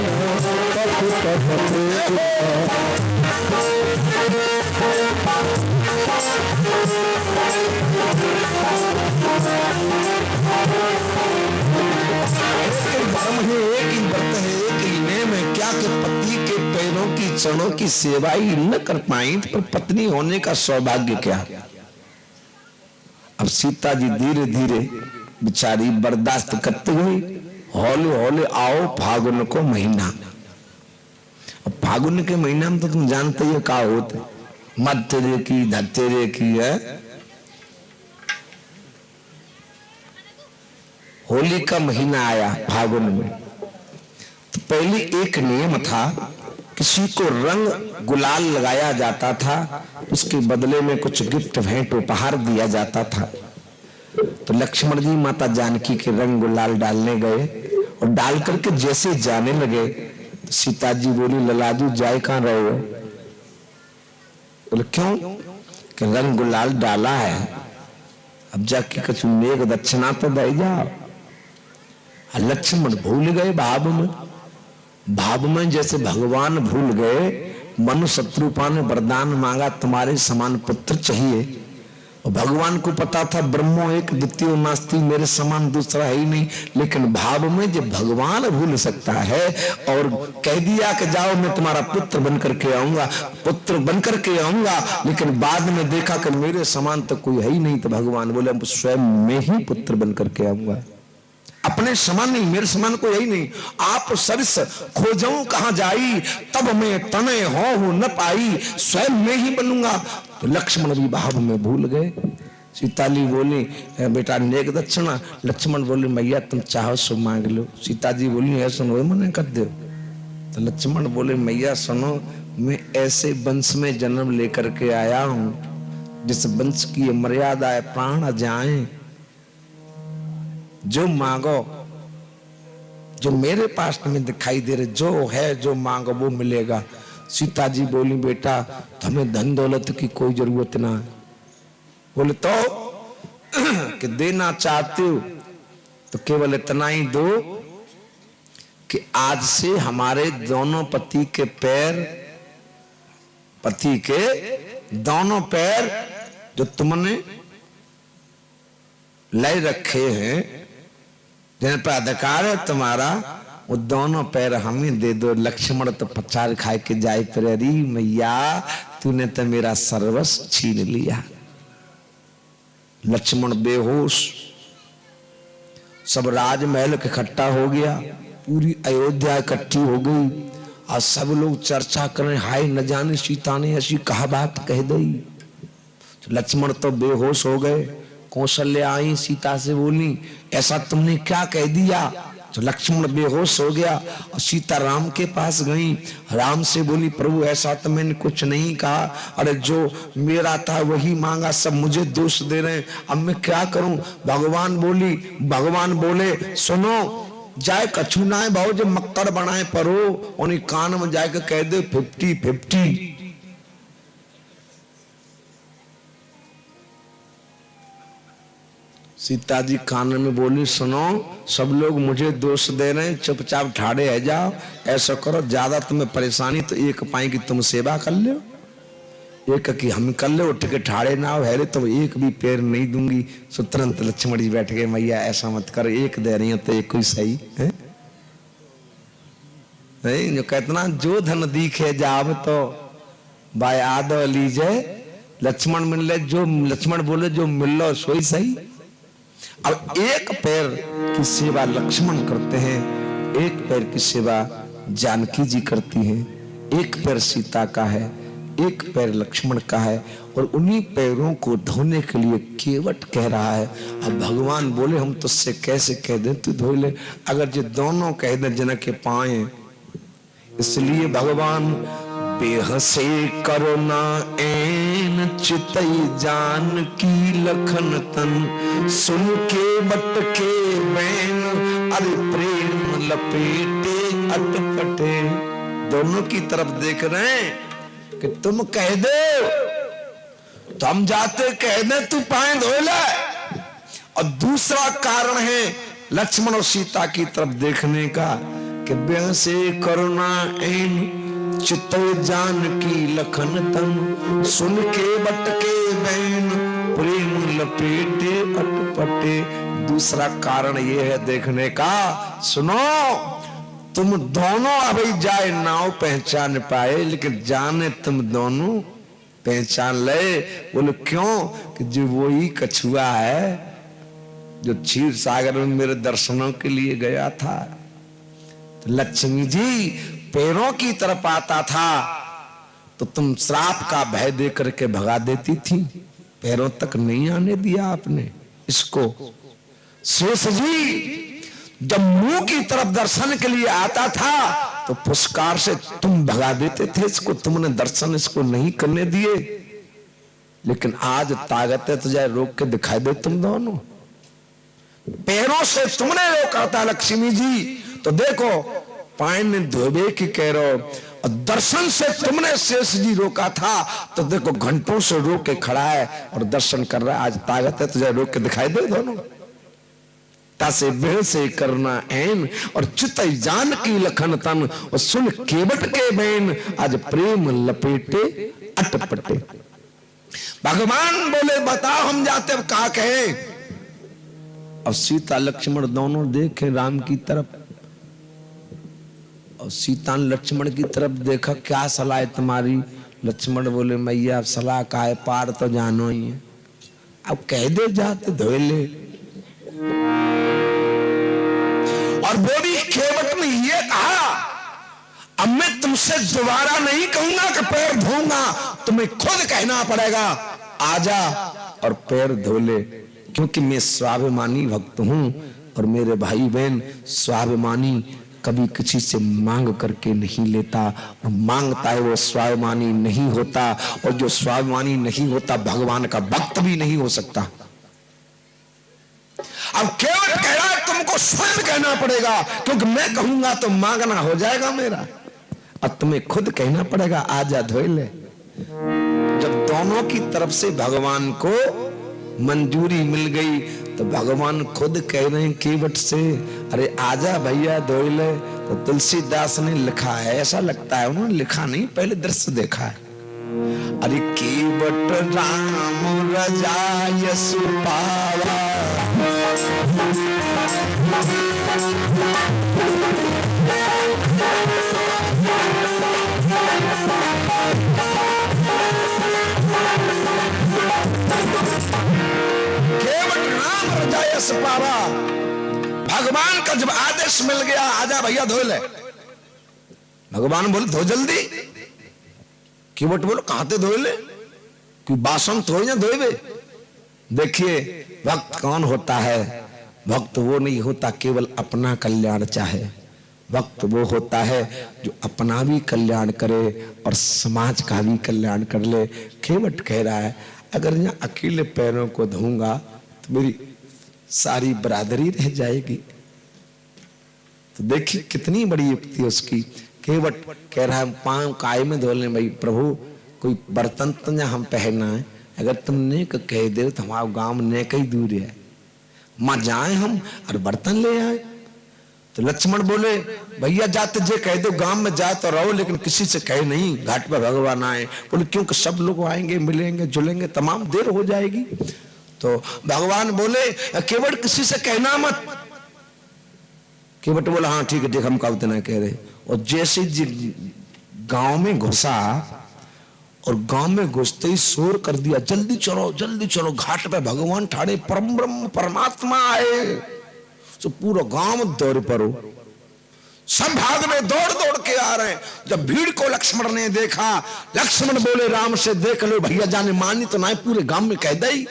मन पति पथ प्रेमा। धर्म है, एक ही व्रत है, एक ही नेम है। क्या कि पति के पैरों की चरणों की सेवा ही न कर पाई तो पत्नी होने का सौभाग्य क्या। अब सीता जी धीरे धीरे बेचारी बर्दाश्त करते हुई हौले हौले आओ फागुन को महीना। अब फागुन के महीना में तो तुम जानते ही क्या होते, मत्तेरे की धत्तेरे की है। होली का महीना आया फागुन में तो पहले एक नियम था, किसी को रंग गुलाल लगाया जाता था, उसके बदले में कुछ गिफ्ट भेंट उपहार दिया जाता था। तो लक्ष्मण जी माता जानकी के रंग गुलाल डालने गए और डाल करके जैसे जाने लगे तो सीता जी बोली, ललाजू जाए कहां रहे हो? बोले क्यों? कि रंग गुलाल डाला है, अब जाके कुछ मेघ दक्षिणा तो दे जाओ। लक्ष्मण भूल गए भाव में जैसे भगवान भूल गए। मनु शत्रुपा ने वरदान मांगा, तुम्हारे समान पुत्र चाहिए, और भगवान को पता था ब्रह्मो एक द्वितीय नास्ति, मेरे समान दूसरा है ही नहीं। लेकिन भाव में जब भगवान भूल सकता है और कह दिया कि जाओ मैं तुम्हारा पुत्र बनकर के आऊंगा, लेकिन बाद में देखा कि मेरे समान तो कोई है ही नहीं, तो भगवान बोले स्वयं मैं ही पुत्र बनकर के आऊंगा। अपने समान नहीं, मेरे समान कोई है ही नहीं। आप सरिस खोजऊं कहां जाई, तब मैं तने हो न पाई, स्वयं मैं ही बनूंगा। तो लक्ष्मण भी भाव में भूल गए। सीता जी बोली, बेटा नेक दक्षिणा। लक्ष्मण बोले, मैया तुम चाहो सो मांग लो। सीता जी बोली, ऐसा सुनो मना कर दो। तो लक्ष्मण बोले, मैया सुनो, मैं ऐसे वंश में जन्म लेकर के आया हूं जिस वंश की मर्यादा है प्राण जाए। जो मांगो, जो मेरे पास में दिखाई दे रहे, जो है जो मांगो वो मिलेगा। सीता जी बोली, बेटा तुम्हें धन दौलत की कोई जरूरत ना है। बोले तो कि देना चाहते हो तो केवल इतना ही दो कि आज से हमारे दोनों पति के दोनों पैर जो तुमने ले रखे हैं, जिन पर अधिकार है तुम्हारा, वो दोनों पैर हमें दे दो। लक्ष्मण तो पचार खाए के जाए पर, अरे मैया तूने तो मेरा सर्वस्व छीन लिया। लक्ष्मण बेहोश, सब राजमहल इकट्ठा हो गया, पूरी अयोध्या इकट्ठी हो गई और सब लोग चर्चा करें, हाय न जाने सीता ने ऐसी कहा बात कह दी। तो लक्ष्मण तो बेहोश हो गए। कौशल्या आई सीता से बोली, ऐसा तुमने क्या कह दिया? तो लक्ष्मण बेहोश हो गया और सीता राम के पास गई। राम से बोली, प्रभु ऐसा तो मैंने कुछ नहीं कहा, अरे जो मेरा था वही मांगा, सब मुझे दोष दे रहे हैं, अब मैं क्या करूं? भगवान बोले, सुनो, जाए कछु ना है भाव, जब मक्कर बनाए परो उन्हीं कान में जाकर कह दे 50-50। सीता जी कान में बोली, सुनो, सब लोग मुझे दोष दे रहे हैं, चुपचाप ठाड़े है जाओ। ऐसा करो, ज्यादा तुम्हें परेशानी तो एक पाई की तुम सेवा कर लो, एक की हम कर लो, उठ के ठाड़े ना हो है तो एक भी पैर नहीं दूंगी। सो तुरंत लक्ष्मण जी बैठ गए, मैया ऐसा मत कर, एक दे रही हो तो एक कोई सही है नहीं। जो कहतना जो धन दिखे जाव तो बाय आदो लीजे, लक्ष्मण मिले, जो लक्ष्मण बोले जो मिल लो सोई सही। अब एक पैर की सेवा लक्ष्मण करते हैं, एक पैर की सेवा जानकी जी करती हैं, एक पैर सीता का है, एक पैर लक्ष्मण का है, और उन्हीं पैरों को धोने के लिए केवट कह रहा है। अब भगवान बोले, हम तुझसे कैसे कह दें तू धो ले, अगर ये दोनों कह दें जनक के पाए। इसलिए भगवान बेहसे करुणा एन चितई जान की लखन तन, सुन के बट के बैन अरे प्रेम लपेटे अटपटे। दोनों की तरफ देख रहे हैं कि तुम कह दो तो हम जाते कह दे तू पाए धो ले। और दूसरा कारण है लक्ष्मण और सीता की तरफ देखने का कि बेहसे करुणा एन चित्तो जान की लखन तन, सुन के बट के बैन प्रेम लपेटे अटपटे। दूसरा कारण ये है देखने का, सुनो तुम दोनों अभी जाए नाव पहचान पाए, लेकिन जाने तुम दोनों पहचान ले। बोले क्यों? कि जो वही कछुआ है जो क्षीर सागर में मेरे दर्शनों के लिए गया था। तो लक्ष्मी जी पैरों की तरफ आता था तो तुम श्राप का भय दे करके भगा देती थी, पैरों तक नहीं आने दिया आपने इसको। शेष जी जब मुंह की तरफ दर्शन के लिए आता था तो पुरस्कार से तुम भगा देते थे इसको, तुमने दर्शन इसको नहीं करने दिए। लेकिन आज ताकत है तुझे रोक के दिखाई दे, तुम दोनों पैरों से तुमने रोका था लक्ष्मी जी। तो देखो पाइन ने धोबे की कह रहे हो, और दर्शन से तुमने शेष जी रोका था तो देखो घंटों से रोक के खड़ा है और दर्शन कर रहा है। आज ताकत है तुझे रोक के दिखाई दे दोनों। तासे बेह से करना ऐन और चित जान की लखन तन और सुन केवट के बैन आज प्रेम लपेटे अटपटे। भगवान बोले बताओ हम जाते अब कहा कहे। अब सीता लक्ष्मण दोनों देखे राम की तरफ, और सीता ने लक्ष्मण की तरफ देखा, क्या सलाह है तुम्हारी? लक्ष्मण बोले मैया सलाह का है, पार तो जानो ही है, अब कह दे जाते धोए ले। और वो भी केवट ने ये कहा अब मैं तुमसे दोबारा नहीं कहूंगा कि पैर धोऊंगा, तुम्हें खुद कहना पड़ेगा आजा और पैर धो ले, क्योंकि मैं स्वाभिमानी भक्त हूं और मेरे भाई बहन स्वाभिमानी कभी किसी से मांग करके नहीं लेता, और मांगता है वो स्वाभिमानी नहीं होता, और जो स्वाभिमानी नहीं होता भगवान का भक्त भी नहीं हो सकता। अब केवल कह रहा है तुमको स्वयं कहना पड़ेगा, क्योंकि मैं कहूंगा तो मांगना हो जाएगा मेरा, अब तुम्हें खुद कहना पड़ेगा आजा धोए ले। जब दोनों की तरफ से भगवान को मंजूरी मिल गई तो भगवान खुद कह रहे हैं केवट से अरे आजा भैया धोए ले। तो तुलसीदास ने लिखा है, ऐसा लगता है उन्होंने लिखा नहीं, पहले दृश्य देखा है। अरे केवट राम रजाय सुपावा पावा। भगवान का जब आदेश मिल गया आजा भैया धो ले, भगवान बोले धो जल्दी। केवट बोलो कहां ते धोए ले, कोई बासन थोड़ी ना धोए। देखिए भक्त कौन होता है? भक्त वो नहीं होता केवल अपना कल्याण चाहे, भक्त वो होता है जो अपना भी कल्याण करे और समाज का भी कल्याण कर ले। केवट कह रहा है अगर यहाँ अकेले पैरों को धोऊंगा तो मेरी सारी बरादरी रह जाएगी। तो देखिए कितनी बड़ी युक्ति है उसकी। केवट कह रहा है पांव काय में धो लें भाई प्रभु, कोई बर्तन तो ना हम पहनना है, अगर तुम नेक कह दे तो हमारा गांव नेक ही दूर है, मां जाए हम और बर्तन ले आए। तो लक्ष्मण बोले भैया जाते जे कह दो गांव में जाए तो रहो, लेकिन किसी से कहे नहीं घाट पर भगवान आए। बोले क्योंकि सब लोग आएंगे मिलेंगे जुलेंगे तमाम देर हो जाएगी। तो भगवान बोले केवट किसी से कहना मत। केवट बोला हाँ ठीक है देख हम का उतना कह रहे। और जैसे गांव में घुसा और गांव में घुसते ही शोर कर दिया जल्दी चलो घाट पे भगवान ठाड़े परम ब्रह्म परमात्मा आए। तो पूरा गांव दौड़ पड़ो, सब भाग में दौड़ दौड़ के आ रहे हैं। जब भीड़ को लक्ष्मण ने देखा, लक्ष्मण बोले राम से देख लो भैया जाने मानी तो ना पूरे गांव में कह दई।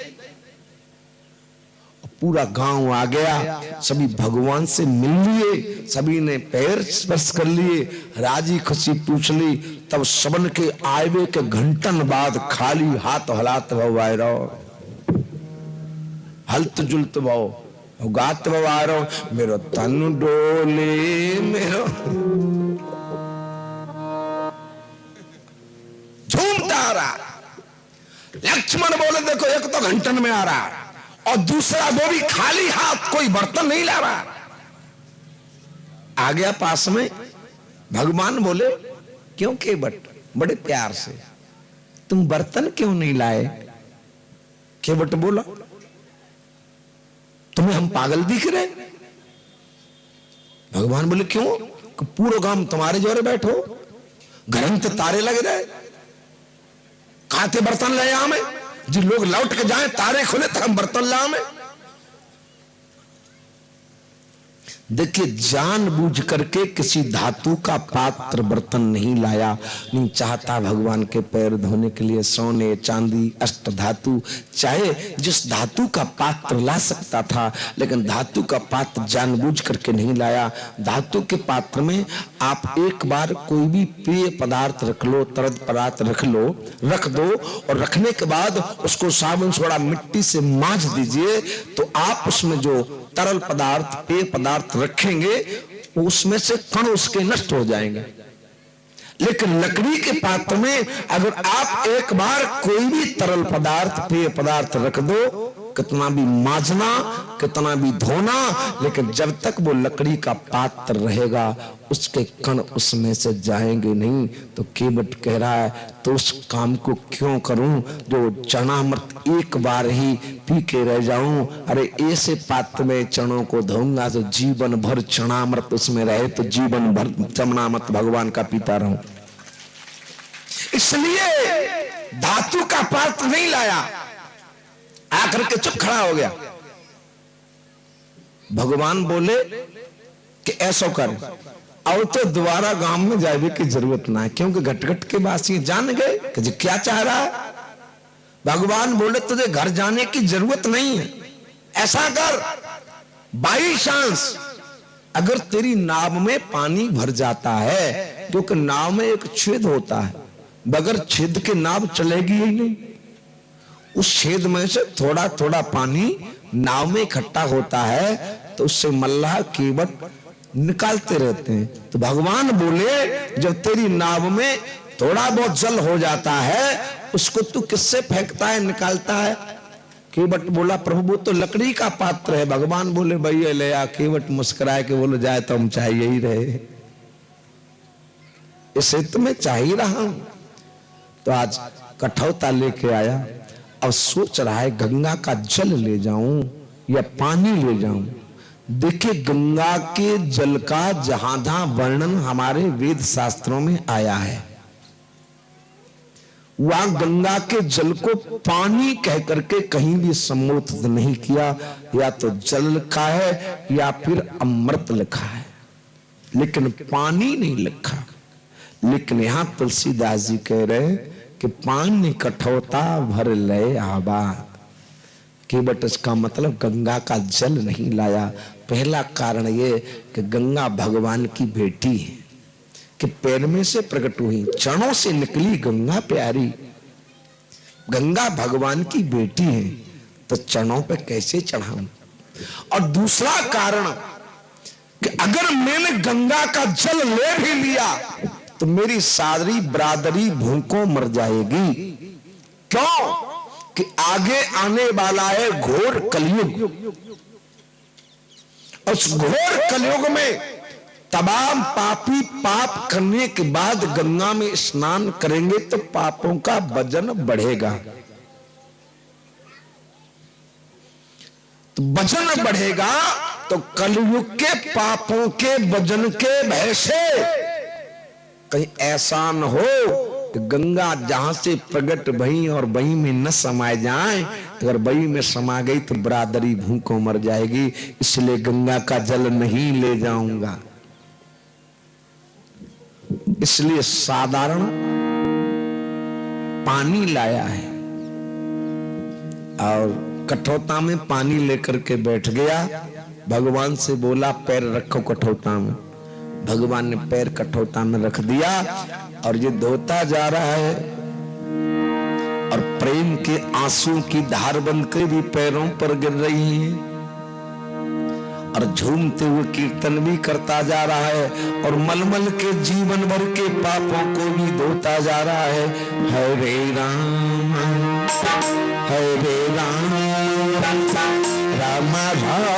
पूरा गांव आ गया, सभी भगवान से मिल लिए, सभी ने पैर स्पर्श कर लिए, राजी खुशी पूछ ली। तब सबन के आयवे के घंटन बाद खाली हाथ हलात भवायरो हलत जुलत भाव गात भवारो मेरो तन डोले मेरो झूमता आ रहा। लक्ष्मण बोले देखो एक तो घंटन में आ रहा और दूसरा वो भी खाली हाथ, कोई बर्तन नहीं ला रहा। आ गया पास में, भगवान बोले क्यों केवट बड़े प्यार से तुम बर्तन क्यों नहीं लाए? केवट बोला तुम्हें हम पागल दिख रहे? भगवान बोले क्यों? कि पूरा गांव तुम्हारे जोरे बैठो, घर तो तारे लगे रहे, खाते बर्तन ले आवे, जो लोग लौट के जाए तारे खुले तो हम बर्तन ला में। देखिए, जानबूझ करके किसी धातु का पात्र बर्तन नहीं लाया, नहीं चाहता भगवान के पैर धोने के लिए सोने चांदी अष्ट धातु, चाहे जिस धातु का पात्र ला सकता था, लेकिन धातु का पात्र जानबूझ करके नहीं लाया। धातु के पात्र में आप एक बार कोई भी पेय पदार्थ रख लो, तरल पदार्थ रख दो, और रखने के बाद उसको साबुन सोडा मिट्टी से मांज दीजिए, तो आप उसमें जो तरल पदार्थ पेय पदार्थ रखेंगे उसमें से कण उसके नष्ट हो जाएंगे। लेकिन लकड़ी के पात्र में अगर आप एक बार कोई भी तरल पदार्थ पेय पदार्थ रख दो, कितना भी मांजना कितना भी धोना, लेकिन जब तक वो लकड़ी का पात्र रहेगा उसके कण उसमें से जाएंगे नहीं। तो केवट कह रहा है, तो उस काम को क्यों करूं जो चरणामृत एक बार ही पी के रह जाऊं। अरे ऐसे पात्र में चरणों को धोऊंगा तो जीवन भर चरणामृत उसमें रहे, तो जीवन भर चरणामृत भगवान का पीता रहूं। इसलिए धातु का पात्र नहीं लाया, आकर के चुप खड़ा हो गया। भगवान बोले कि ऐसा कर, और तो दोबारा गांव में जाने की जरूरत ना है, क्योंकि घटघट के वासी जान गए कि जी क्या चाह रहा है। भगवान बोले तुझे घर जाने की जरूरत नहीं है, ऐसा कर, बाई चांस अगर तेरी नाव में पानी भर जाता है, क्योंकि नाव में एक छेद होता है, बगैर छेद के नाव चलेगी ही नहीं, उस छेद में से थोड़ा थोड़ा पानी नाव में इकट्ठा होता है, तो उससे मल्लाह केवट निकालते रहते हैं। तो भगवान बोले जब तेरी नाव में थोड़ा बहुत जल हो जाता है, उसको तू किससे फेंकता है निकालता है। केवट बोला प्रभु वो तो लकड़ी का पात्र है। भगवान बोले भैया ले आ। केवट मुस्कुराए के बोले जाए तो हम चाहिए ही रहे, इसे तो मैं चाह ही रहा हूं। तो आज कठौता लेके आया और सोच रहा है गंगा का जल ले जाऊं या पानी ले जाऊं। देखिए गंगा के जल का जहां जहां वर्णन हमारे वेद शास्त्रों में आया है, वहां गंगा के जल को पानी कह करके कहीं भी संबोधित नहीं किया। या तो जल लिखा है या फिर अमृत लिखा है, लेकिन पानी नहीं लिखा। लेकिन यहां तुलसीदास जी कह रहे कि पानी कठौता भर ले आबा। केवट इसका मतलब गंगा का जल नहीं लाया। पहला कारण ये कि गंगा भगवान की बेटी है, कि पैर में से प्रकट हुई, चरणों से निकली गंगा प्यारी। गंगा भगवान की बेटी है, तो चरणों पे कैसे चढ़ाऊं। और दूसरा कारण कि अगर मैंने गंगा का जल ले भी लिया तो मेरी सारी बरादरी भूखों मर जाएगी। क्यों? कि आगे आने वाला है घोर कलयुग। उस घोर कलयुग में तमाम पापी पाप करने के बाद गंगा में स्नान करेंगे तो पापों का वजन बढ़ेगा। तो वजन बढ़ेगा तो कलयुग के पापों के वजन के भय से कहीं ऐसा न हो कि गंगा जहां से प्रकट भई और वही में न समाये जाए। अगर वही में समा गई तो बरादरी भूखों मर जाएगी। इसलिए गंगा का जल नहीं ले जाऊंगा। इसलिए साधारण पानी लाया है और कठौता में पानी लेकर के बैठ गया। भगवान से बोला पैर रखो कठौता में। भगवान ने पैर कठौता में रख दिया और ये धोता जा रहा है और प्रेम के आंसू की धार बनकर भी पैरों पर गिर रही है और झूमते हुए कीर्तन भी करता जा रहा है और मलमल के जीवन भर के पापों को भी धोता जा रहा है। हरे राम हरे राम राम राम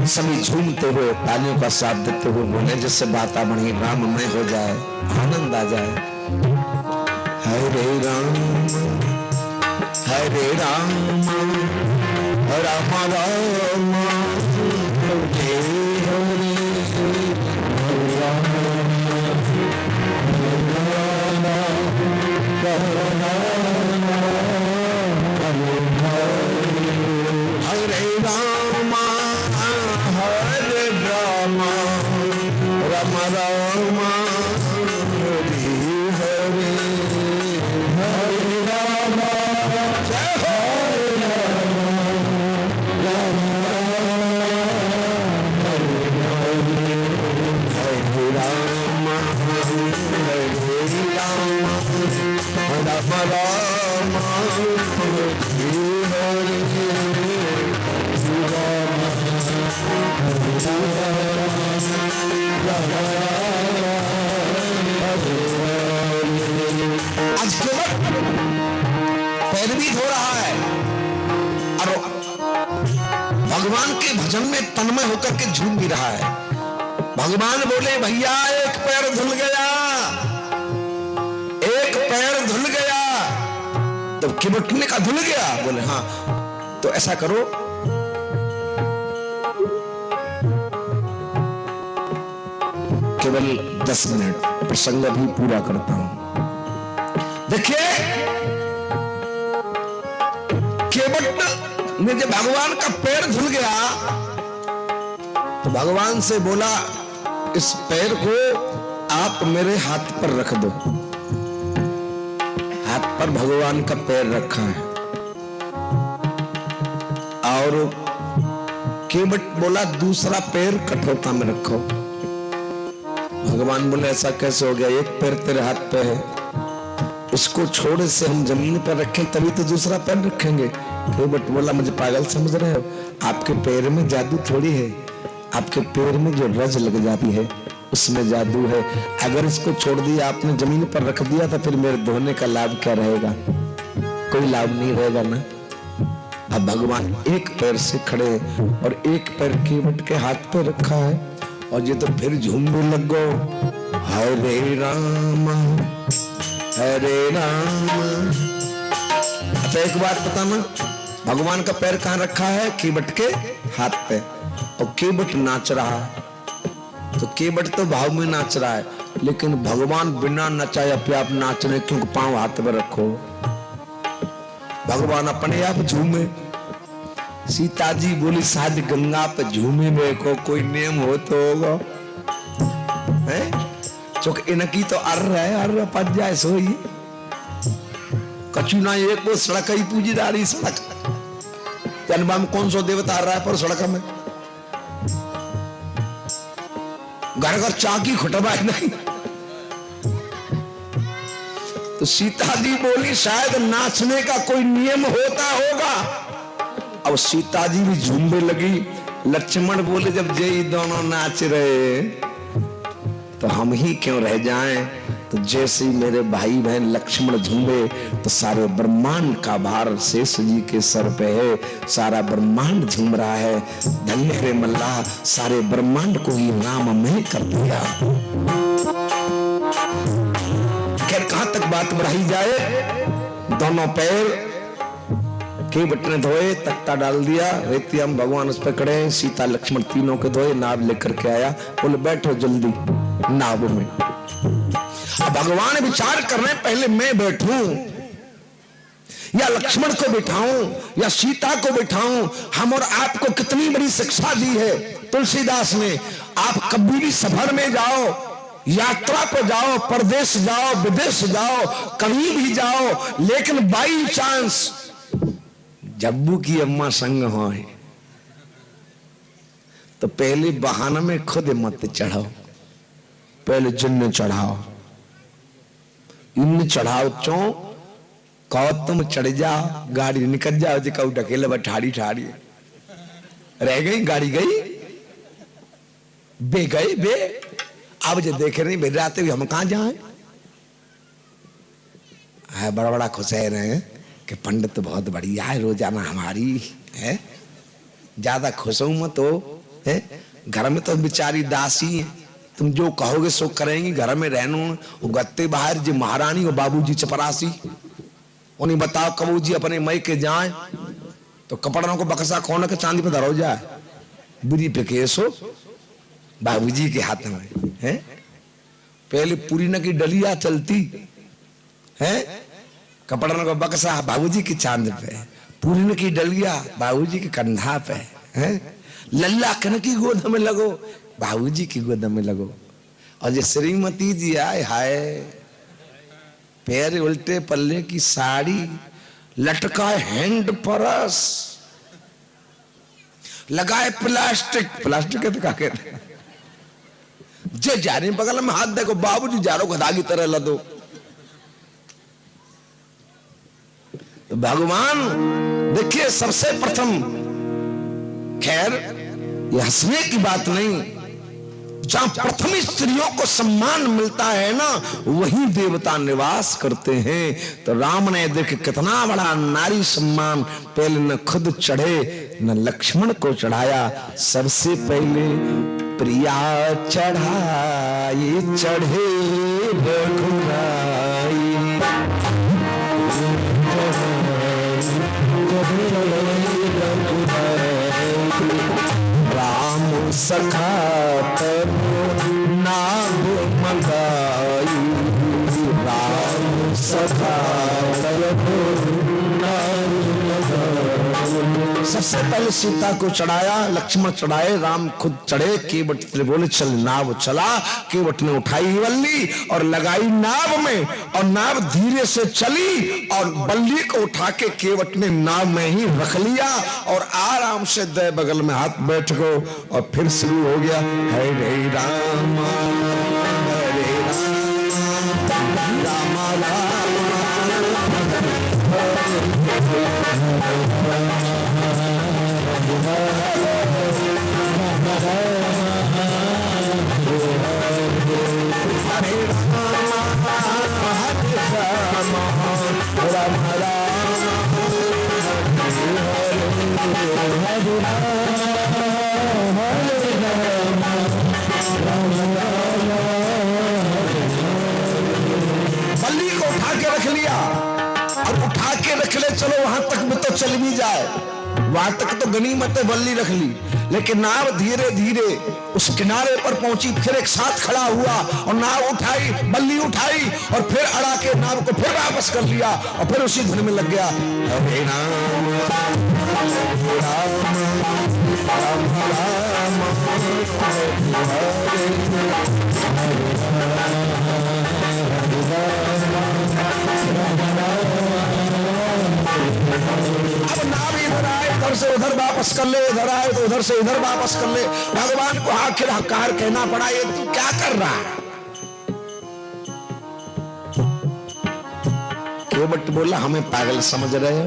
सभी झूमते हुए तालियों का साथ देते हुए बोले जिससे बात बड़ी राममय हो जाए, आनंद आ जाए। हरे राम हरे राम राम राम हरे हरे हरे राम हरे राम राम राम हरे हरे हरे राम जय हो राम हरे राम राम राम आज केवल पैरवी हो रहा है और भगवान के भजन में तन्मय होकर के झूम भी रहा है। भगवान बोले भैया एक पैर धुल गया, एक पैर धुल गया, तो किबटने का धुल गया। बोले हाँ, तो ऐसा करो केवल 10 मिनट प्रसंग भी पूरा करता हूं। देखिए केवट ने जब भगवान का पैर धुल गया तो भगवान से बोला इस पैर को आप मेरे हाथ पर रख दो। हाथ पर भगवान का पैर रखा है और केवट बोला दूसरा पैर कठोता में रखो। भगवान बोले ऐसा कैसे हो गया, एक पैर तेरे हाथ पे है, इसको छोड़े से हम जमीन पर रखें तभी तो दूसरा पैर रखेंगे। केवट बोला मुझे पागल समझ रहे हो, आपके पैर में जादू थोड़ी है, आपके पैर में जो रज लग जाती है उसमें जादू है। अगर इसको छोड़ दिया आपने जमीन पर रख दिया तो फिर मेरे धोने का लाभ क्या रहेगा, कोई लाभ नहीं रहेगा ना। अब भगवान एक पैर से खड़े और एक पैर केवट के हाथ पे रखा है और ये तो फिर झूमने लग गो हरे राम हरे राम। अच्छा एक बात बताना, भगवान का पैर कहां रखा है, केवट के हाथ पे, और केवट नाच रहा है। तो केवट तो भाव में नाच रहा है, लेकिन भगवान बिना नचाए अपने आप नाच रहे, क्योंकि पांव हाथ में रखो। भगवान अपने आप झूमे। सीता जी बोली शायद गंगा पे झूमे में को कोई नियम हो तो होगा, चूंकि इनकी तो अर्र पच जाए सोई कचू ना एक वो सड़क ही पूजीदारी सड़क जनबा में कौन सो देवता आ रहा है पर सड़क में घर घर चाकी खुटबा नहीं। तो सीता जी बोली शायद नाचने का कोई नियम होता होगा। अब सीता जी भी झूमने लगी। लक्ष्मण बोले जब जय दोनों नाच रहे तो हम ही क्यों रह जाएं। तो जैसे ही मेरे भाई बहन लक्ष्मण झूमे तो सारे ब्रह्मांड का भार शेष जी के सर पे है, सारा ब्रह्मांड झूम रहा है। धन्य है मल्लाह, सारे ब्रह्मांड को ही राममय कर दिया। खैर कहां तक बात बढ़ाई जाए, दोनों पैर केवट ने धोए, तख्ता डाल दिया, रेतिया में भगवान उस पर खड़े, सीता लक्ष्मण तीनों के धोए, नाव लेकर के आया। बोले बैठो जल्दी नाव में। अब भगवान विचार कर रहे पहले मैं बैठूं या लक्ष्मण को बिठाऊं या सीता को बिठाऊं। हम और आपको कितनी बड़ी शिक्षा दी है तुलसीदास ने। आप कभी भी सफर में जाओ, यात्रा पर जाओ, परदेश जाओ, विदेश जाओ, कहीं भी जाओ, लेकिन बाई चांस जब्बू की अम्मा संग हो तो पहले बहाना में खुद मत चढ़ाओ, पहले जिन्न चढ़ाओ, इन चढ़ाओ चो कहो तुम चढ़ जाओ, गाड़ी निकल जाओ जी कहू ढकेले बा ठाड़ी ठाड़ी रह गई, गाड़ी गई बे गए बे। अब जो देखे नहीं भेज जाते हुए हम कहां जाए। बड़ा बड़ा खुश है रहे कि पंडित तो बहुत बढ़िया है, रोजाना हमारी है, ज्यादा खुश हूं मत हो है। घर में तो बेचारी दासी है, तुम जो कहोगे सो करेंगी, घर में रहनो। वो गत्ते बाहर जी महारानी और बाबूजी चपरासी, उन्हें बताओ कबू जी अपने मई के जाए तो कपड़ों को बक्सा खोल के चांदी पे धरो जाए, बुरी पे केस हो बाबूजी के हाथ में है। पहले पूरी न की डलिया चलती है, कपड़ों का बक्सा बाबूजी की चांद पे, पूरी न की डलिया बाबूजी के कंधा पे है। लल्ला कन की गोद में लगो, बाबूजी की गोद में लगो। और जो श्रीमती जी आए हाय, पैर उल्टे पल्ले की साड़ी, लटकाए हैंड परस, लगाए प्लास्टिक, प्लास्टिक के तो क्या कहते हैं, जे जा रही बगल में हाथ देखो, बाबूजी जा रहे गधा की तरह लदो। तो भगवान देखिए सबसे प्रथम, खैर ये हंसने की बात नहीं, जहां प्रथम स्त्रियों को सम्मान मिलता है ना, वहीं देवता निवास करते हैं। तो राम ने देखे कितना बड़ा नारी सम्मान, पहले न खुद चढ़े न लक्ष्मण को चढ़ाया, सबसे पहले प्रिया चढ़ाई, चढ़े रघुराई। राम सखा नाम मंगाई, राम सखा सबसे पहले सीता को चढ़ाया, लक्ष्मण चढ़ाए, राम खुद चढ़े। केवट बोले चल नाव चला, केवट ने उठाई वल्ली और लगाई नाव में, और नाव धीरे से चली और बल्ली को उठा के केवट ने नाव में ही रख लिया और आराम से दे बगल में हाथ बैठ गो। और फिर शुरू हो गया हरे राम हरे राम राम बल्ली को उठा के रख लिया और उठा के रख ले, चलो वहां तक में तो चल भी जाए, वहां तक तो गनीमत बल्ली रख ली। लेकिन नाव धीरे धीरे उस किनारे पर पहुंची, फिर एक साथ खड़ा हुआ और नाव उठाई, बल्ली उठाई और फिर अड़ा के नाव को फिर वापस कर लिया और फिर उसी धुन में लग गया हरे राम हरे राम राम राम अब नाव इधर आए, इधर से उधर वापस कर ले, इधर आए तो उधर से इधर वापस कर ले। भगवान को आखिर हकार कहना पड़ा, ये तू क्या कर रहा है? केवट बोला हमें पागल समझ रहे हो?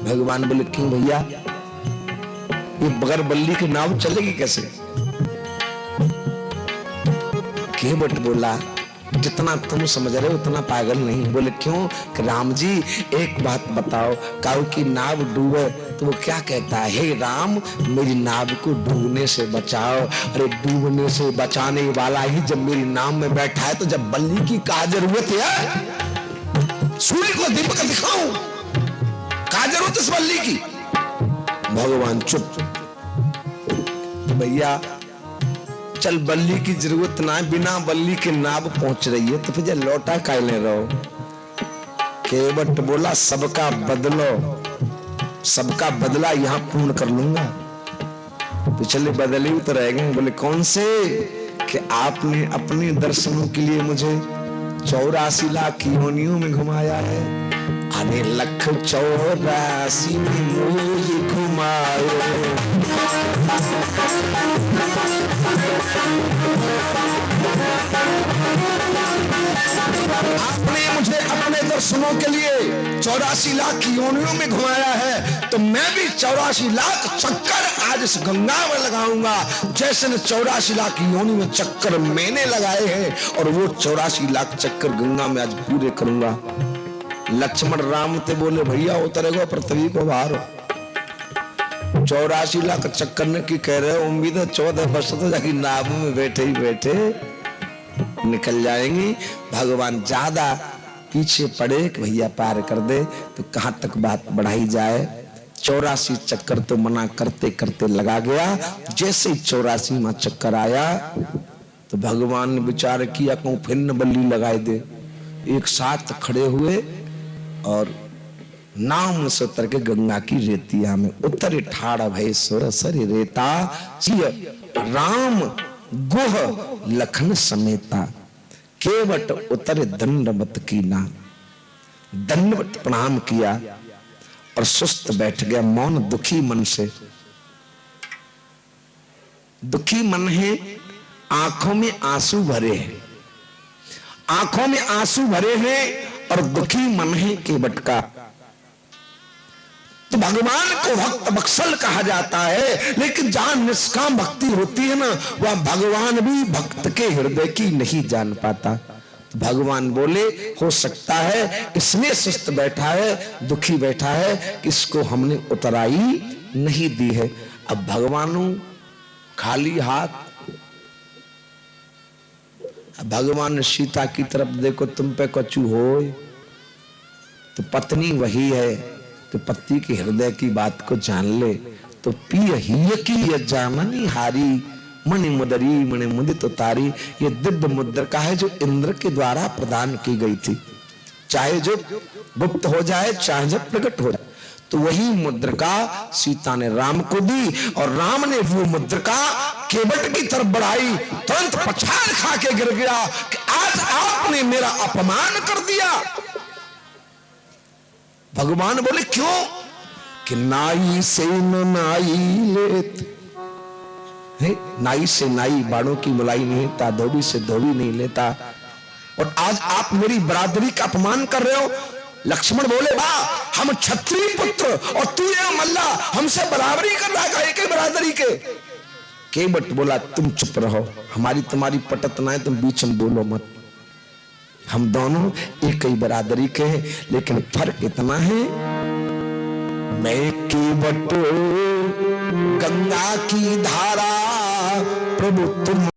भगवान बोले क्यों भैया, ये बगैर बल्ली की नाव चलेगी कैसे? केवट बोला जितना तुम समझ रहे हो उतना पागल नहीं। बोले क्यों? कि राम जी एक बात बताओ, काऊ की नाव डूबे तो वो क्या कहता है, हे राम मेरी नाव को डूबने से बचाओ। अरे डूबने से बचाने वाला ही जब मेरी नाव में बैठा है तो जब बल्ली की क्या जरूरत है? सूर्य को दीपक दिखाऊं, क्या जरूरत इस बल्ली की? भगवान चुप। भैया चल बल्ली की जरूरत ना, बिना बल्ली के नाव पहुंच रही है तो फिर लौटा कायले रहो। केवट बोला सबका बदलो, सबका बदला यहां पूर्ण कर लूंगा। पिछले बदले तो रह गए। बोले कौन से? कि आपने अपने दर्शनों के लिए मुझे 84 लाख योनियों में घुमाया है। अरे लख 84 में मुझे घुमाए। आपने मुझे अपने दर्शनों के लिए 84 लाख योनियों में घुमाया है, तो मैं भी 84 लाख चक्कर आज इस गंगा में लगाऊंगा, जैसे ने 84 लाख योनि में चक्कर मैंने लगाए हैं, और वो 84 लाख चक्कर गंगा में आज पूरे करूंगा। लक्ष्मण राम ते बोले भैया उतरेगो पृथ्वी को बाहर हो। 84 लाख चक्कर ने की कह रहे हो, उम्मीद है 14 वर्ष तो जाके नाव में बैठे ही बैठे निकल जाएंगी। भगवान ज्यादा पीछे पड़े कि भैया पार कर दे, तो कहां तक बात बढ़ाई जाए। 84 चक्कर तो मना करते करते लगा गया। जैसे ही 84वां चक्कर आया तो भगवान ने विचार किया कहूं फिर न बल्ली लगाए दे। एक साथ खड़े हुए और नाव में से उतर के गंगा की रेतिया में उतरे ठाड़ भय सुर सर रेता, राम गुह लखन समेता, केवट उतरे दंडवत कीना। दंडवत प्रणाम किया और सुस्त बैठ गया मौन दुखी मन से। दुखी मन है, आंखों में आंसू भरे हैं, आंखों में आंसू भरे हैं और दुखी मन है केवट का। तो भगवान को भक्त बत्सल कहा जाता है, लेकिन जहां निष्काम भक्ति होती है ना, वह भगवान भी भक्त के हृदय की नहीं जान पाता। तो भगवान बोले हो सकता है इसलिए सुस्त बैठा है, दुखी बैठा है कि इसको हमने उतराई नहीं दी है। अब भगवान खाली हाथ, भगवान ने सीता की तरफ देखो तुम पे कछु हो, तो पत्नी वही है, तो पति के हृदय की बात को जान ले। तो पिय ही की ये जाननी हारी, मणि मुदरी मणि मुदित उतारी। ये दिव्य मुद्रिका है जो इंद्र के द्वारा प्रदान की गई थी, चाहे जो गुप्त हो जाए चाहे जब प्रकट हो जाए। तो वही मुद्रिका सीता ने राम को दी और राम ने वो मुद्रिका केवट की तरफ बढ़ाई। तुरंत पछाड़ खा के गिर गया कि आज आपने मेरा अपमान कर दिया। भगवान बोले क्यों? कि नाई से न नाई लेत है, नाई से नाई बाणों की मुलाई नहीं लेता, धोबी से धोबी नहीं लेता, और आज आप मेरी बरादरी का अपमान कर रहे हो। लक्ष्मण बोले वाह, हम क्षत्रिय पुत्र और तू ये मल्ला, हमसे बराबरी कर रहा है, एक ही बरादरी के। केवट बोला तुम चुप रहो, हमारी तुम्हारी पटत ना है, तुम बीच में बोलो मत। हम दोनों एक ही बरादरी के हैं, लेकिन फर्क इतना है मैं केवट गंगा की धारा, प्रभु तुम